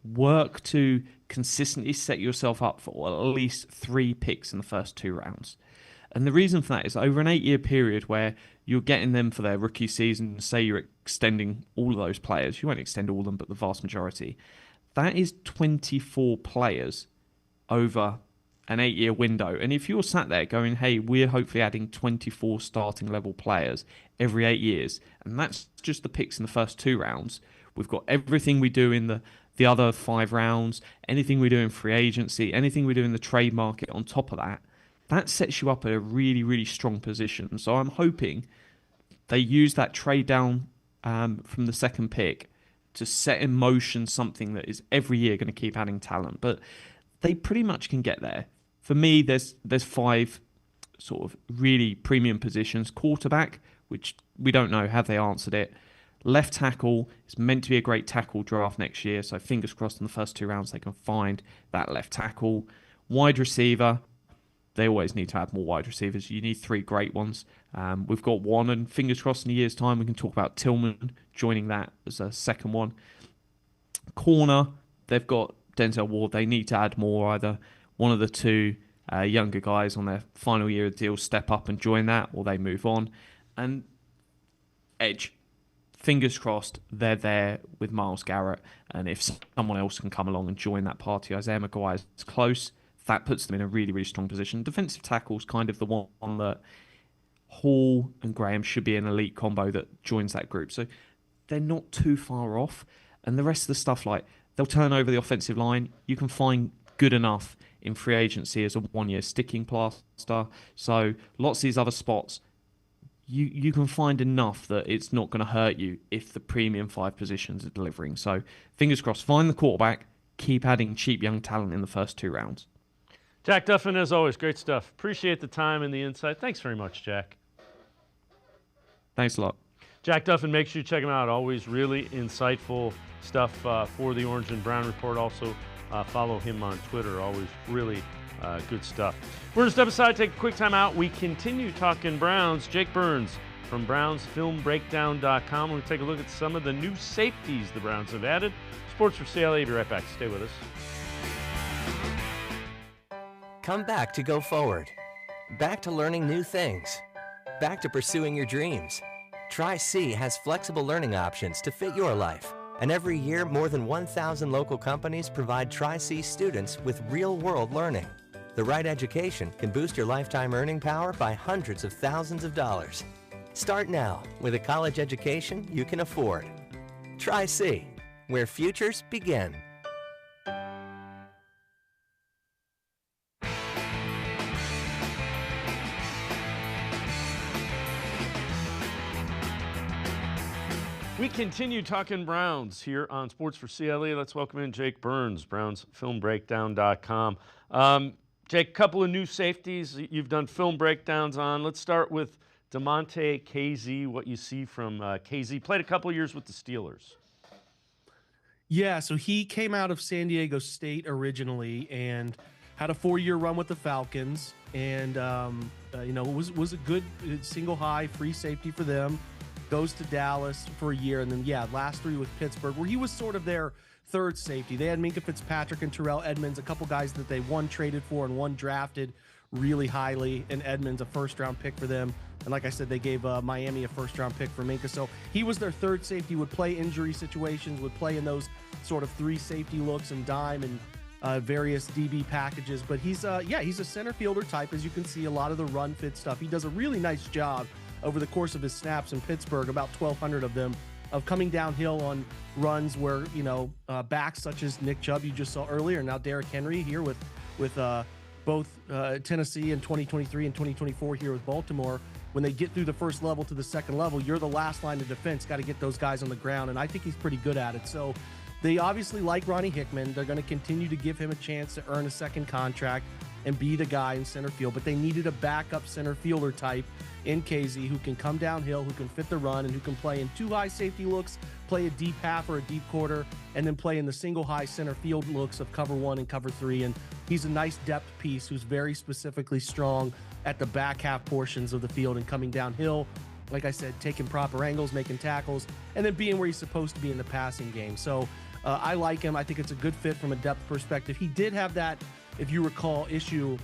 work to consistently set yourself up for at least 3 picks in the first 2 rounds. And the reason for that is, over an 8-year period where you're getting them for their rookie season, say you're extending all of those players, you won't extend all of them, but the vast majority, that is 24 players over an 8-year window. And if you're sat there going, hey, we're hopefully adding 24 starting level players every 8 years, and that's just the picks in the first 2 rounds, we've got everything we do in the other 5 rounds, anything we do in free agency, anything we do in the trade market on top of that, that sets you up at a really, really strong position. So I'm hoping they use that trade down from the second pick to set in motion something that is every year going to keep adding talent. But they pretty much can get there. For me, there's 5 sort of really premium positions. Quarterback, which we don't know, have they answered it? Left tackle is meant to be a great tackle draft next year, so fingers crossed in the first 2 rounds they can find that left tackle. Wide receiver, they always need to add more wide receivers. You need 3 great ones. We've got 1, and fingers crossed in a year's time we can talk about Tillman joining that as a second one. Corner, they've got Denzel Ward. They need to add more. Either one of the 2 younger guys on their final year of deal step up and join that, or they move on. And edge, fingers crossed they're there with Myles Garrett, and if someone else can come along and join that party, Isaiah McGuire's close, that puts them in a really, really strong position. Defensive tackle's kind of the one that Hall and Graham should be an elite combo that joins that group. So they're not too far off. And the rest of the stuff, like they'll turn over the offensive line. You can find good enough in free agency as a 1-year sticking plaster. So lots of these other spots, you can find enough that it's not going to hurt you if the premium 5 positions are delivering. So fingers crossed, find the quarterback, keep adding cheap young talent in the first 2 rounds. Jack Duffin, as always, great stuff. Appreciate the time and the insight. Thanks very much, Jack. Thanks a lot. Jack Duffin, make sure you check him out. Always really insightful stuff for the Orange and Brown Report. Also, follow him on Twitter. Always really good stuff. We're going to step aside, take a quick time out. We continue talking Browns. Jake Burns from BrownsFilmBreakdown.com. We'll take a look at some of the new safeties the Browns have added. Sports4CLE, be right back. Stay with us. Come back to go forward. Back to learning new things. Back to pursuing your dreams. TRIC has flexible learning options to fit your life. And every year, more than 1,000 local companies provide TRIC students with real-world learning. The right education can boost your lifetime earning power by hundreds of thousands of dollars. Start now with a college education you can afford. Tri-C, where futures begin. We continue talking Browns here on Sports4CLE. Let's welcome in Jake Burns, BrownsFilmBreakdown.com. Jake, a couple of new safeties you've done film breakdowns on. Let's start with Damontae Kazee, what you see from Kazee. Played a couple of years with the Steelers. Yeah, so he came out of San Diego State originally and had a 4-year run with the Falcons, and was a good single high free safety for them. Goes to Dallas for a year, and then last 3 with Pittsburgh, where he was sort of their third safety. They had Minka Fitzpatrick and Terrell Edmonds, a couple guys that they one traded for and one drafted really highly, and Edmonds a first-round pick for them. And like I said, they gave Miami a first-round pick for Minka. So he was their third safety, would play injury situations, would play in those sort of 3 safety looks and dime and various DB packages. But he's a center fielder type, as you can see, a lot of the run fit stuff. He does a really nice job over the course of his snaps in Pittsburgh, about 1,200 of them, of coming downhill on runs where, backs such as Nick Chubb you just saw earlier, now Derrick Henry here with both Tennessee in 2023 and 2024 here with Baltimore. When they get through the first level to the second level, you're the last line of defense, got to get those guys on the ground, and I think he's pretty good at it. So they obviously like Ronnie Hickman. They're going to continue to give him a chance to earn a second contract and be the guy in center field, but they needed a backup center fielder type in Kazee who can come downhill, who can fit the run, and who can play in 2 high safety looks, play a deep half or a deep quarter, and then play in the single high center field looks of cover 1 and cover 3. And he's a nice depth piece who's very specifically strong at the back half portions of the field and coming downhill, like I said, taking proper angles, making tackles, and then being where he's supposed to be in the passing game. So I like him. I think it's a good fit from a depth perspective. He did have that, if you recall, issue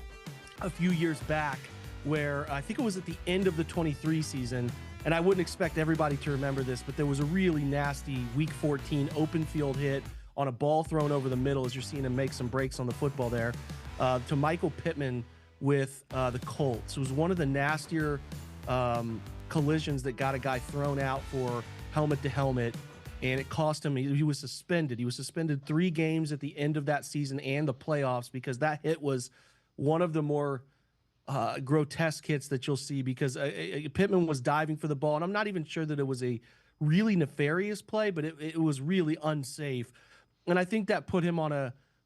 a few years back where I think it was at the end of the 23 season, and I wouldn't expect everybody to remember this, but there was a really nasty Week 14 open field hit on a ball thrown over the middle, as you're seeing him make some breaks on the football there, to Michael Pittman with the Colts. It was one of the nastier collisions that got a guy thrown out for helmet to helmet, and it cost him. He was suspended. He was suspended 3 games at the end of that season and the playoffs because that hit was one of the more grotesque hits that you'll see, because Pittman was diving for the ball, and I'm not even sure that it was a really nefarious play, but it was really unsafe. And I think that put him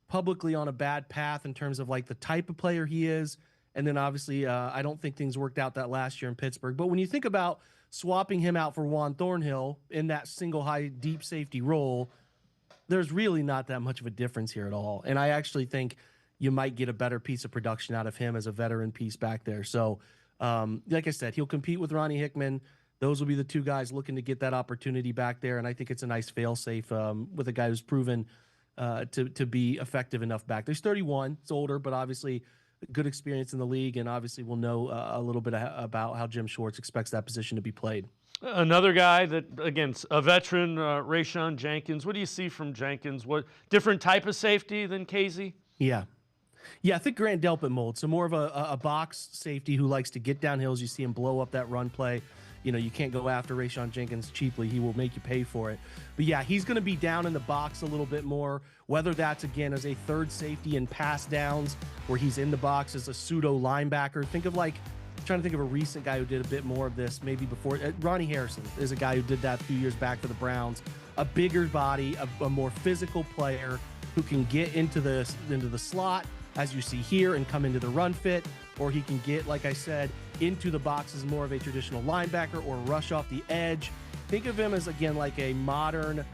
publicly on a bad path in terms of like the type of player he is. And then obviously I don't think things worked out that last year in Pittsburgh. But when you think about swapping him out for Juan Thornhill in that single high deep safety role, there's really not that much of a difference here at all. And I actually think you might get a better piece of production out of him as a veteran piece back there. So like I said, he'll compete with Ronnie Hickman. Those will be the 2 guys looking to get that opportunity back there. And I think it's a nice fail-safe with a guy who's proven to be effective enough back there. He's 31, it's older, but obviously good experience in the league, and obviously we'll know a little bit about how Jim Schwartz expects that position to be played. Another guy that, again, a veteran, Rayshawn Jenkins. What do you see from Jenkins? What different type of safety than Kazee? Yeah, I think Grant Delpit mold. So more of a box safety who likes to get downhills. You see him blow up that run play. You can't go after Rayshawn Jenkins cheaply. He will make you pay for it. But yeah, he's going to be down in the box a little bit more, whether that's, again, as a third safety in pass downs, where he's in the box as a pseudo linebacker. Trying to think of a recent guy who did a bit more of this, maybe before. Ronnie Harrison is a guy who did that a few years back for the Browns. A bigger body, a more physical player who can get into the slot, as you see here, and come into the run fit, or he can get, like I said, into the box as more of a traditional linebacker or rush off the edge. Think of him as, again, like a modern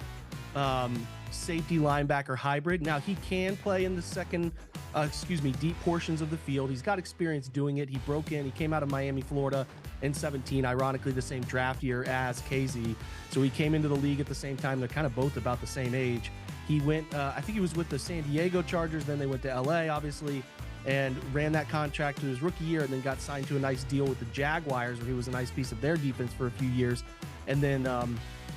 safety linebacker hybrid. Now, he can play in the deep portions of the field. He's got experience doing it. He broke in. He came out of Miami, Florida in 17, ironically the same draft year as Kazee. So he came into the league at the same time. They're kind of both about the same age. He went, I think he was with the San Diego Chargers, then they went to LA, obviously, and ran that contract to his rookie year, and then got signed to a nice deal with the Jaguars, where he was a nice piece of their defense for a few years, and then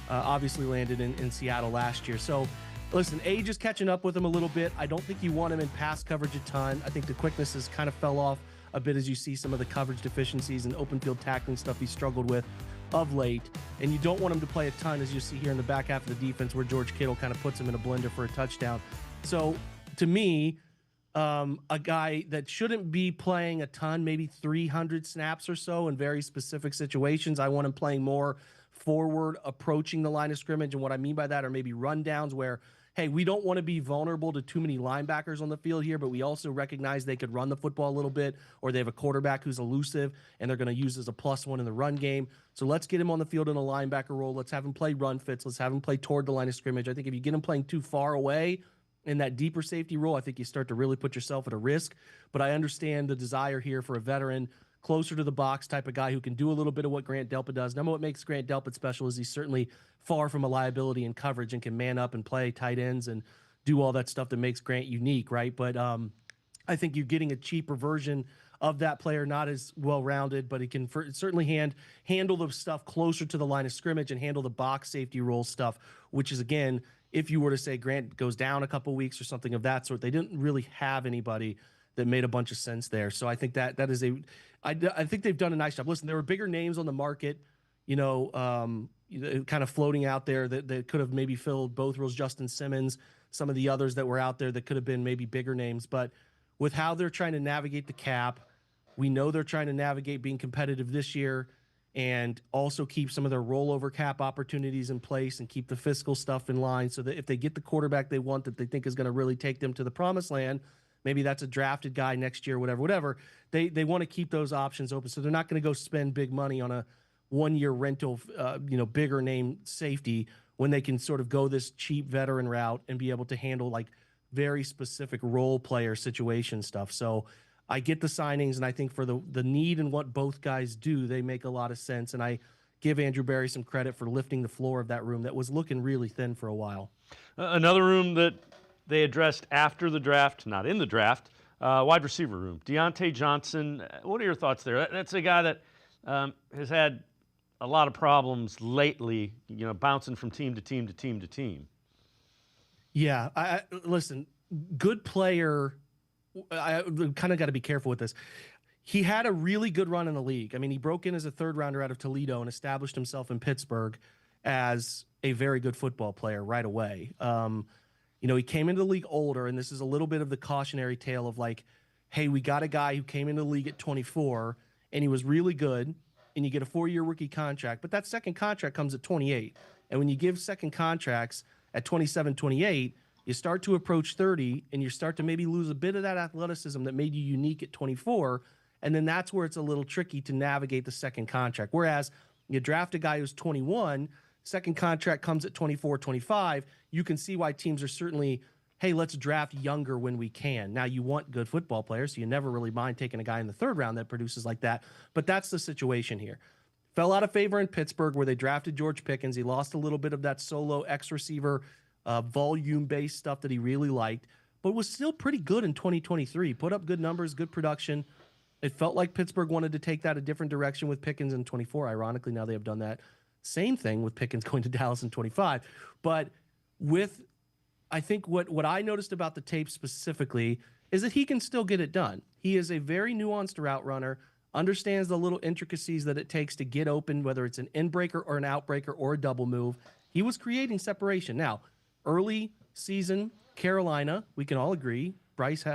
obviously landed in Seattle last year. So listen, age is catching up with him a little bit. I don't think you want him in pass coverage a ton. I think the quickness has kind of fell off a bit as you see some of the coverage deficiencies and open field tackling stuff he struggled with. of late, and you don't want him to play a ton, as you see here in the back half of the defense where George Kittle kind of puts him in a blender for a touchdown. So to me, a guy that shouldn't be playing a ton, maybe 300 snaps or so in very specific situations. I want him playing more forward, approaching the line of scrimmage. And what I mean by that are maybe rundowns where, hey, we don't want to be vulnerable to too many linebackers on the field here, but we also recognize they could run the football a little bit, or they have a quarterback who's elusive and they're going to use as a +1 in the run game. So let's get him on the field in a linebacker role. Let's have him play run fits. Let's have him play toward the line of scrimmage. I think if you get him playing too far away in that deeper safety role, I think you start to really put yourself at a risk. But I understand the desire here for a veteran, closer to the box type of guy who can do a little bit of what Grant Delpit does. Now, what makes Grant Delpit special is he's certainly far from a liability in coverage and can man up and play tight ends and do all that stuff that makes Grant unique, right? But I think you're getting a cheaper version of that player, not as well-rounded, but he can certainly handle the stuff closer to the line of scrimmage and handle the box safety role stuff, which is, again, if you were to say Grant goes down a couple weeks or something of that sort, they didn't really have anybody that made a bunch of sense there. So I think that is I think they've done a nice job. Listen, there were bigger names on the market, kind of floating out there that could have maybe filled both roles. Justin Simmons, some of the others that were out there that could have been maybe bigger names. But with how they're trying to navigate the cap, we know they're trying to navigate being competitive this year and also keep some of their rollover cap opportunities in place and keep the fiscal stuff in line so that if they get the quarterback they want that they think is going to really take them to the promised land, maybe that's a drafted guy next year, whatever. They want to keep those options open. So they're not going to go spend big money on a one-year rental, bigger name safety when they can sort of go this cheap veteran route and be able to handle like very specific role player situation stuff. So I get the signings, and I think for the need and what both guys do, they make a lot of sense. And I give Andrew Berry some credit for lifting the floor of that room that was looking really thin for a while. Another room that they addressed after the draft, not in the draft, wide receiver room. Deontay Johnson, what are your thoughts there? That's a guy that has had a lot of problems lately, bouncing from team to team to team to team. Yeah, listen, good player. I kind of got to be careful with this. He had a really good run in the league. I mean, he broke in as a third rounder out of Toledo and established himself in Pittsburgh as a very good football player right away. He came into the league older, and this is a little bit of the cautionary tale of like, hey, we got a guy who came into the league at 24 and he was really good, and you get a 4-year rookie contract, but that second contract comes at 28. And when you give second contracts at 27, 28, you start to approach 30 and you start to maybe lose a bit of that athleticism that made you unique at 24. And then that's where it's a little tricky to navigate the second contract. Whereas you draft a guy who's 21, second contract comes at 24, 25, you can see why teams are certainly, hey, let's draft younger when we can. Now, you want good football players, so you never really mind taking a guy in the third round that produces like that. But that's the situation here. Fell out of favor in Pittsburgh where they drafted George Pickens. He lost a little bit of that solo X-receiver volume-based stuff that he really liked, but was still pretty good in 2023. Put up good numbers, good production. It felt like Pittsburgh wanted to take that a different direction with Pickens in 24. Ironically, now they have done that same thing with Pickens going to Dallas in 25. But I think what I noticed about the tape specifically is that he can still get it done. He is a very nuanced route runner, understands the little intricacies that it takes to get open, whether it's an in-breaker or an out-breaker or a double move. He was creating separation. Now, early season, Carolina, we can all agree, Bryce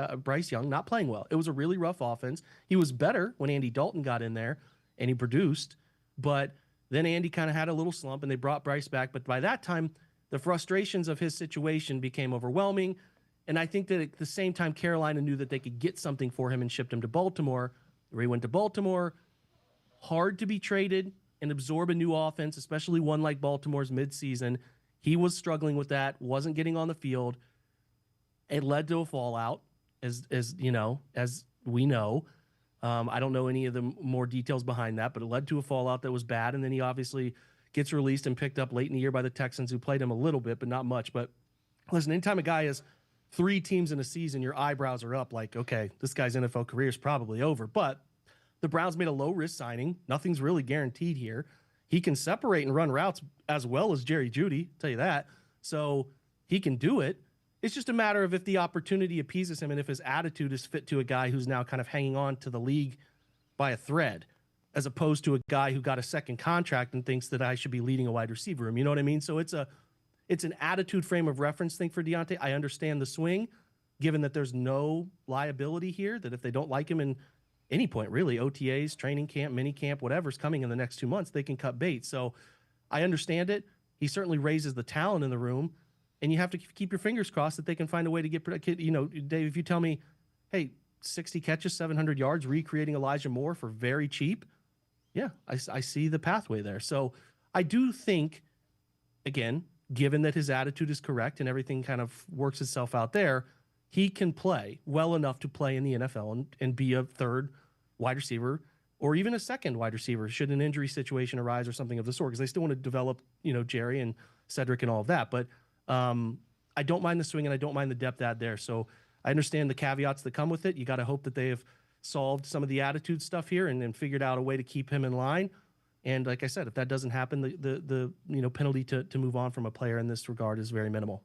Young not playing well. It was a really rough offense. He was better when Andy Dalton got in there and he produced, but then Andy kind of had a little slump and they brought Bryce back. But by that time, the frustrations of his situation became overwhelming. And I think that at the same time, Carolina knew that they could get something for him and shipped him to Baltimore. Where he went to Baltimore, hard to be traded and absorb a new offense, especially one like Baltimore's midseason. He was struggling with that, wasn't getting on the field. It led to a fallout, as we know. I don't know any of the more details behind that, but it led to a fallout that was bad. And then he obviously gets released and picked up late in the year by the Texans, who played him a little bit, but not much. But listen, anytime a guy has 3 teams in a season, your eyebrows are up like, okay, this guy's NFL career is probably over. But the Browns made a low-risk signing. Nothing's really guaranteed here. He can separate and run routes as well as Jerry Jeudy, tell you that. So he can do it. It's just a matter of if the opportunity appeases him and if his attitude is fit to a guy who's now kind of hanging on to the league by a thread. as opposed to a guy who got a second contract and thinks that I should be leading a wide receiver room. You know what I mean? So it's an attitude frame of reference thing for Deontay. I understand the swing, given that there's no liability here, that if they don't like him in any point, really, OTAs, training camp, mini camp, whatever's coming in the next 2 months, they can cut bait. So I understand it. He certainly raises the talent in the room, and you have to keep your fingers crossed that they can find a way to get, you know, Dave, if you tell me, hey, 60 catches, 700 yards, recreating Elijah Moore for very cheap, yeah, I see the pathway there. So I do think, again, given that his attitude is correct and everything kind of works itself out there, he can play well enough to play in the NFL and be a third wide receiver or even a second wide receiver should an injury situation arise or something of the sort, because they still want to develop, you know, Jerry and Cedric and all of that. But I don't mind the swing and I don't mind the depth add there. So I understand the caveats that come with it. You got to hope that they have solved some of the attitude stuff here and figured out a way to keep him in line. And like I said, if that doesn't happen, the you know, penalty to move on from a player in this regard is very minimal.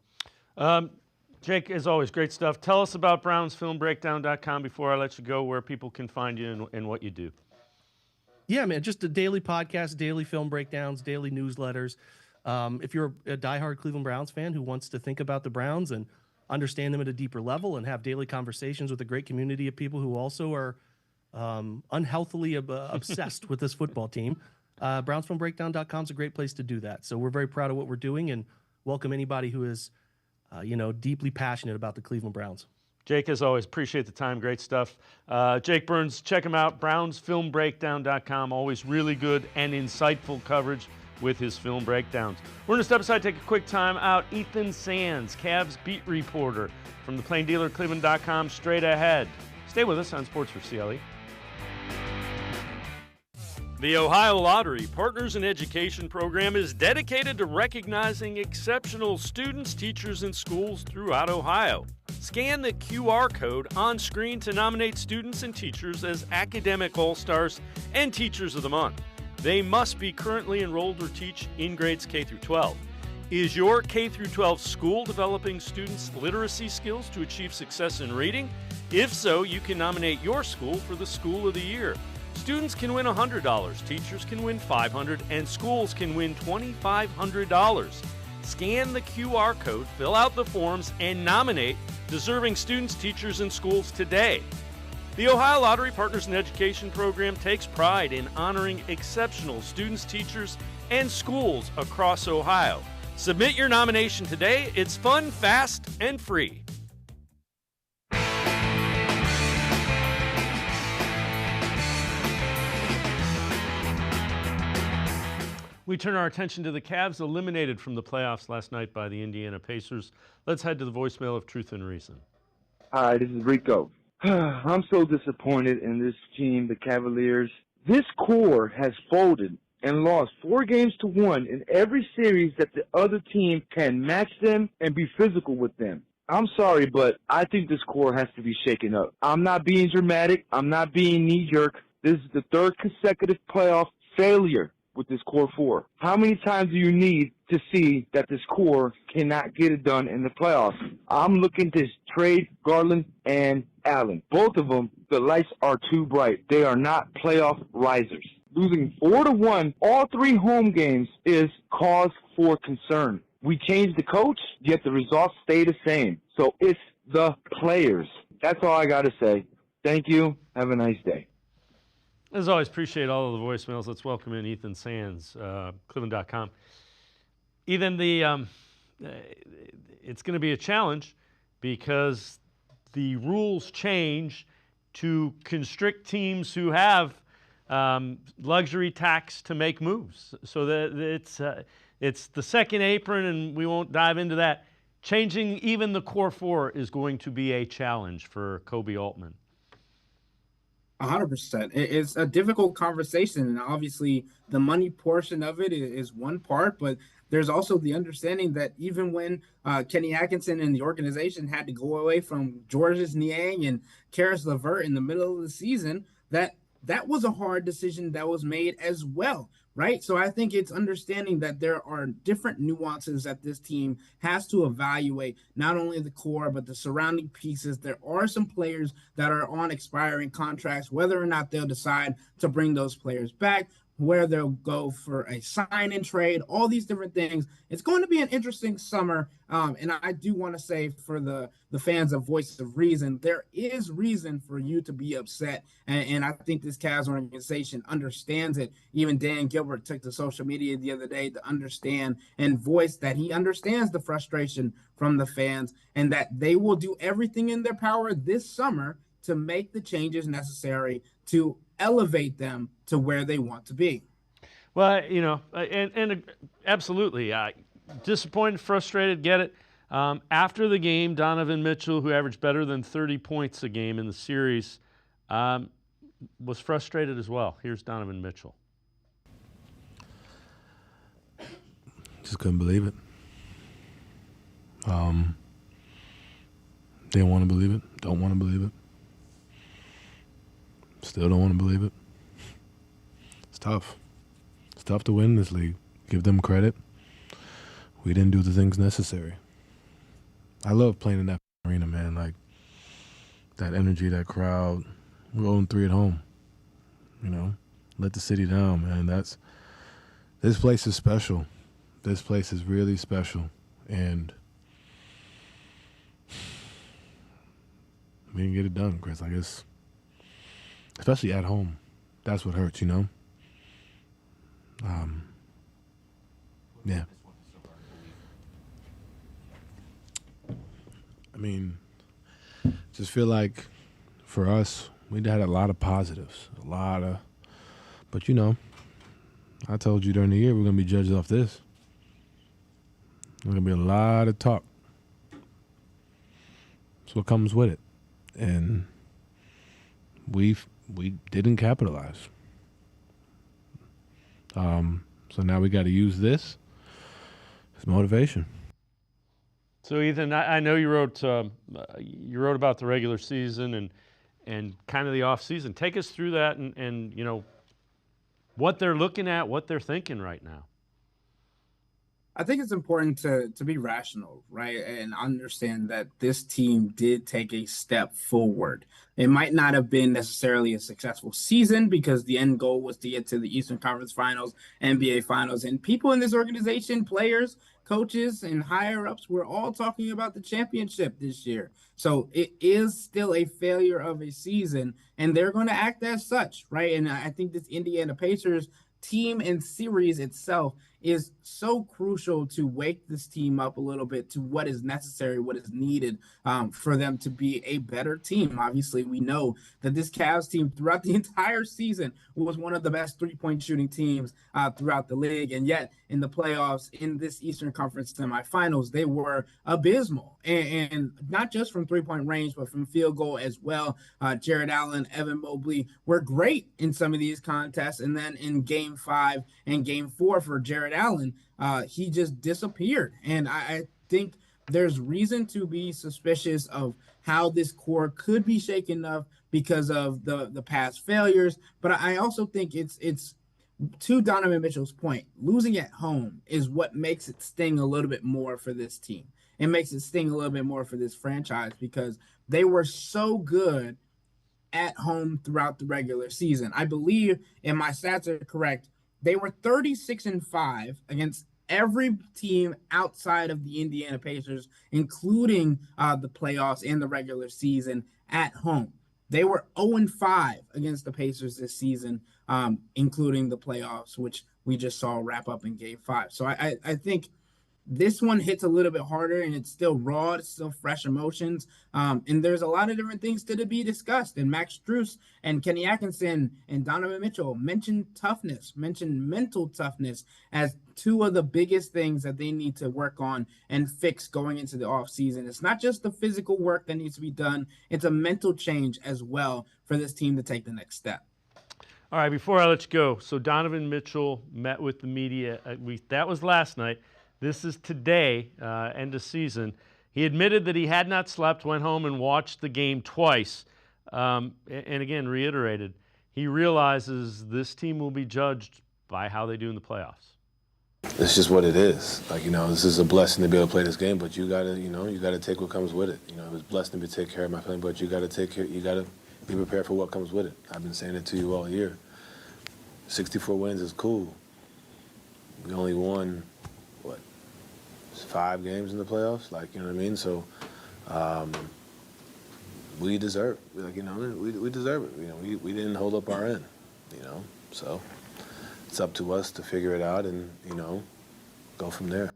Jake, as always, great stuff. Tell us about brownsfilmbreakdown.com before I let you go, where people can find you and what you do. Yeah, man, just a daily podcast, daily film breakdowns, daily newsletters. If you're a diehard Cleveland Browns fan who wants to think about the Browns and understand them at a deeper level and have daily conversations with a great community of people who also are unhealthily obsessed with this football team, brownsfilmbreakdown.com is a great place to do that. So we're very proud of what we're doing and welcome anybody who is, you know, deeply passionate about the Cleveland Browns. Jake, as always, appreciate the time. Great stuff. Jake Burns, check him out, brownsfilmbreakdown.com. Always really good and insightful coverage with his film breakdowns. We're going to step aside, take a quick time out. Ethan Sands, Cavs beat reporter from the Plain Dealer, cleveland.com, straight ahead. Stay with us on Sports4CLE. The Ohio Lottery Partners in Education program is dedicated to recognizing exceptional students, teachers, and schools throughout Ohio. Scan the QR code on screen to nominate students and teachers as Academic All-Stars and Teachers of the Month. They must be currently enrolled or teach in grades K through 12. Is your K through 12 school developing students' literacy skills to achieve success in reading? If so, you can nominate your school for the School of the Year. Students can win $100, teachers can win $500, and schools can win $2,500. Scan the QR code, fill out the forms, and nominate deserving students, teachers, and schools today. The Ohio Lottery Partners in Education program takes pride in honoring exceptional students, teachers, and schools across Ohio. Submit your nomination today. It's fun, fast, and free. We turn our attention to the Cavs, eliminated from the playoffs last night by the Indiana Pacers. Let's head to the voicemail of Truth and Reason. Hi, this is Rico. I'm so disappointed in this team, the Cavaliers. This core has folded and lost 4-1 in every series that the other team can match them and be physical with them. I'm sorry, but I think this core has to be shaken up. I'm not being dramatic. I'm not being knee-jerk. This is the third consecutive playoff failure with this core four. How many times do you need to see that this core cannot get it done in the playoffs? I'm looking to trade Garland and Allen. Both of them, the lights are too bright. They are not playoff risers. Losing 4-1 all three home games is cause for concern. We changed the coach, yet the results stay the same. So it's the players. That's all I got to say. Thank you. Have a nice day. As always, appreciate all of the voicemails. Let's welcome in Ethan Sands, cleveland.com. Ethan, it's going to be a challenge because the rules change to constrict teams who have luxury tax to make moves. So that it's the second apron, and we won't dive into that. Changing even the core four is going to be a challenge for Kobe Altman. 100%. It's a difficult conversation, and obviously the money portion of it is one part, but there's also the understanding that even when Kenny Atkinson and the organization had to go away from Georges Niang and Karis LeVert in the middle of the season, that that was a hard decision that was made as well, right? So I think it's understanding that there are different nuances that this team has to evaluate, not only the core, but the surrounding pieces. There are some players that are on expiring contracts, whether or not they'll decide to bring those players back, where they'll go for a sign-in trade, all these different things. It's going to be an interesting summer. And I do want to say for the fans of Voice of Reason, there is reason for you to be upset. And I think this Cavs organization understands it. Even Dan Gilbert took to social media the other day to understand and voice that he understands the frustration from the fans and that they will do everything in their power this summer to make the changes necessary to elevate them to where they want to be. Well, and absolutely, disappointed, frustrated, get it. After the game, Donovan Mitchell, who averaged better than 30 points a game in the series, was frustrated as well. Here's Donovan Mitchell. Just couldn't believe it. Didn't want to believe it. Don't want to believe it. Still don't want to believe it. It's tough. It's tough to win this league. Give them credit. We didn't do the things necessary. I love playing in that arena, man. Like, that energy, that crowd. We're 0-3 at home. Let the city down, man. This place is special. This place is really special. And we didn't get it done, Chris. I guess, especially at home. That's what hurts, Yeah. Just feel like for us, we had a lot of positives, but I told you during the year we're going to be judged off this. There's going to be a lot of talk. That's what comes with it. And we didn't capitalize. So now we got to use this as motivation. So Ethan, I know you wrote about the regular season and kind of the off season. Take us through that and what they're looking at, what they're thinking right now. I think it's important to be rational, right? And understand that this team did take a step forward. It might not have been necessarily a successful season because the end goal was to get to the Eastern Conference Finals, NBA Finals, and people in this organization, players, coaches, and higher-ups, were all talking about the championship this year. So it is still a failure of a season, and they're going to act as such, right? And I think this Indiana Pacers team and series itself is so crucial to wake this team up a little bit to what is necessary, what is needed for them to be a better team. Obviously, we know that this Cavs team throughout the entire season was one of the best three-point shooting teams throughout the league. And yet in the playoffs, in this Eastern Conference semifinals, they were abysmal. And not just from three-point range, but from field goal as well. Jared Allen, Evan Mobley were great in some of these contests. And then in Game 5 and Game 4 for Jared Allen, he just disappeared. And I think there's reason to be suspicious of how this core could be shaken up because of the past failures. But I also think it's to Donovan Mitchell's point, losing at home is what makes it sting a little bit more for this team. It makes it sting a little bit more for this franchise because they were so good at home throughout the regular season. I believe, and my stats are correct, they were 36-5 against every team outside of the Indiana Pacers, including the playoffs and the regular season at home. They were 0-5 against the Pacers this season, including the playoffs, which we just saw wrap up in Game 5. So I think this one hits a little bit harder, and it's still raw. It's still fresh emotions. And there's a lot of different things to be discussed. And Max Strus and Kenny Atkinson and Donovan Mitchell mentioned toughness, mentioned mental toughness as two of the biggest things that they need to work on and fix going into the offseason. It's not just the physical work that needs to be done. It's a mental change as well for this team to take the next step. All right, before I let you go, so Donovan Mitchell met with the media. That was last night. This is today, end of season. He admitted that he had not slept, went home and watched the game twice, and again reiterated he realizes this team will be judged by how they do in the playoffs. It's just what it is. Like, this is a blessing to be able to play this game, but you gotta take what comes with it. It was a blessing to take care of my family, but you gotta be prepared for what comes with it. I've been saying it to you all year. 64 wins is cool. We only won, 5 games in the playoffs? Like, you know what I mean? So, we deserve it. We deserve it. We didn't hold up our end, so it's up to us to figure it out and, go from there.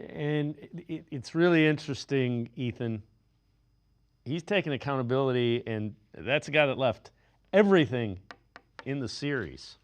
And it's really interesting, Ethan. He's taking accountability, and that's a guy that left everything in the series.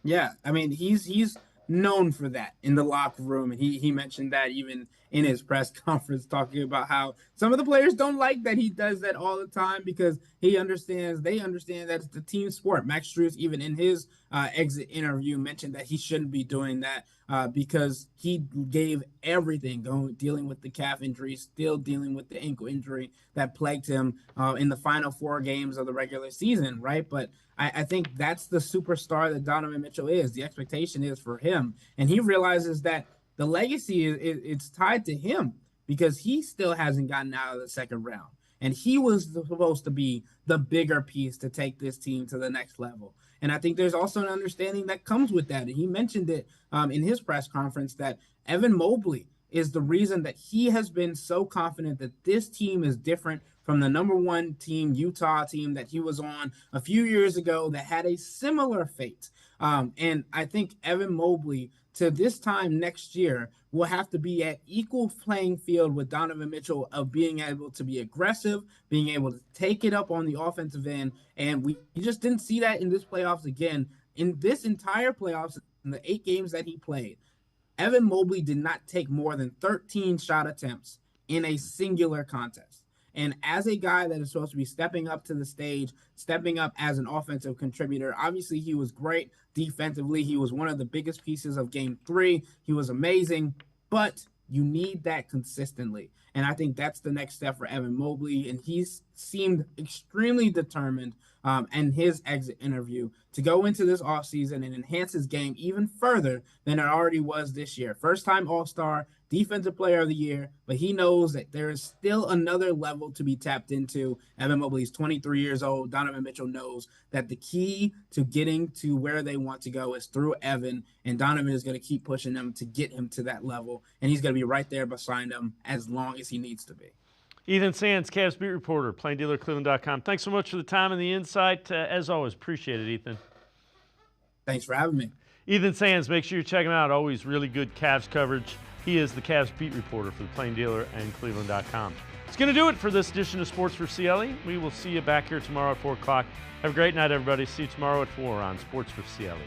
Yeah, I mean, he's known for that in the locker room, and he mentioned that even in his press conference, talking about how some of the players don't like that he does that all the time because they understand that it's the team sport. Max Strus, even in his exit interview, mentioned that he shouldn't be doing that because he gave everything, dealing with the calf injury, still dealing with the ankle injury that plagued him in the final 4 games of the regular season, right? But I think that's the superstar that Donovan Mitchell is. The expectation is for him. And he realizes that the legacy, it's tied to him because he still hasn't gotten out of the second round. And he was supposed to be the bigger piece to take this team to the next level. And I think there's also an understanding that comes with that. And he mentioned it in his press conference that Evan Mobley is the reason that he has been so confident that this team is different from the number 1 team, Utah team that he was on a few years ago that had a similar fate. And I think Evan Mobley to this time next year will have to be at equal playing field with Donovan Mitchell of being able to be aggressive, being able to take it up on the offensive end. And we just didn't see that in this playoffs again. In this entire playoffs, in the 8 games that he played, Evan Mobley did not take more than 13 shot attempts in a singular contest. And as a guy that is supposed to be stepping up to the stage, stepping up as an offensive contributor, obviously he was great defensively. He was one of the biggest pieces of Game 3. He was amazing, but you need that consistently. And I think that's the next step for Evan Mobley. And he's seemed extremely determined in his exit interview to go into this offseason and enhance his game even further than it already was this year. First-time All-Star, Defensive Player of the Year, but he knows that there is still another level to be tapped into. Evan Mobley's 23 years old. Donovan Mitchell knows that the key to getting to where they want to go is through Evan, and Donovan is going to keep pushing them to get him to that level, and he's going to be right there beside him as long as he needs to be. Ethan Sands, Cavs beat reporter, plain dealer, cleveland.com. Thanks so much for the time and the insight. As always, appreciate it, Ethan. Thanks for having me. Ethan Sands, make sure you check him out. Always really good Cavs coverage. He is the Cavs beat reporter for the Plain Dealer and cleveland.com. It's going to do it for this edition of Sports for CLE. We will see you back here tomorrow at 4 o'clock. Have a great night, everybody. See you tomorrow at 4 on Sports for CLE.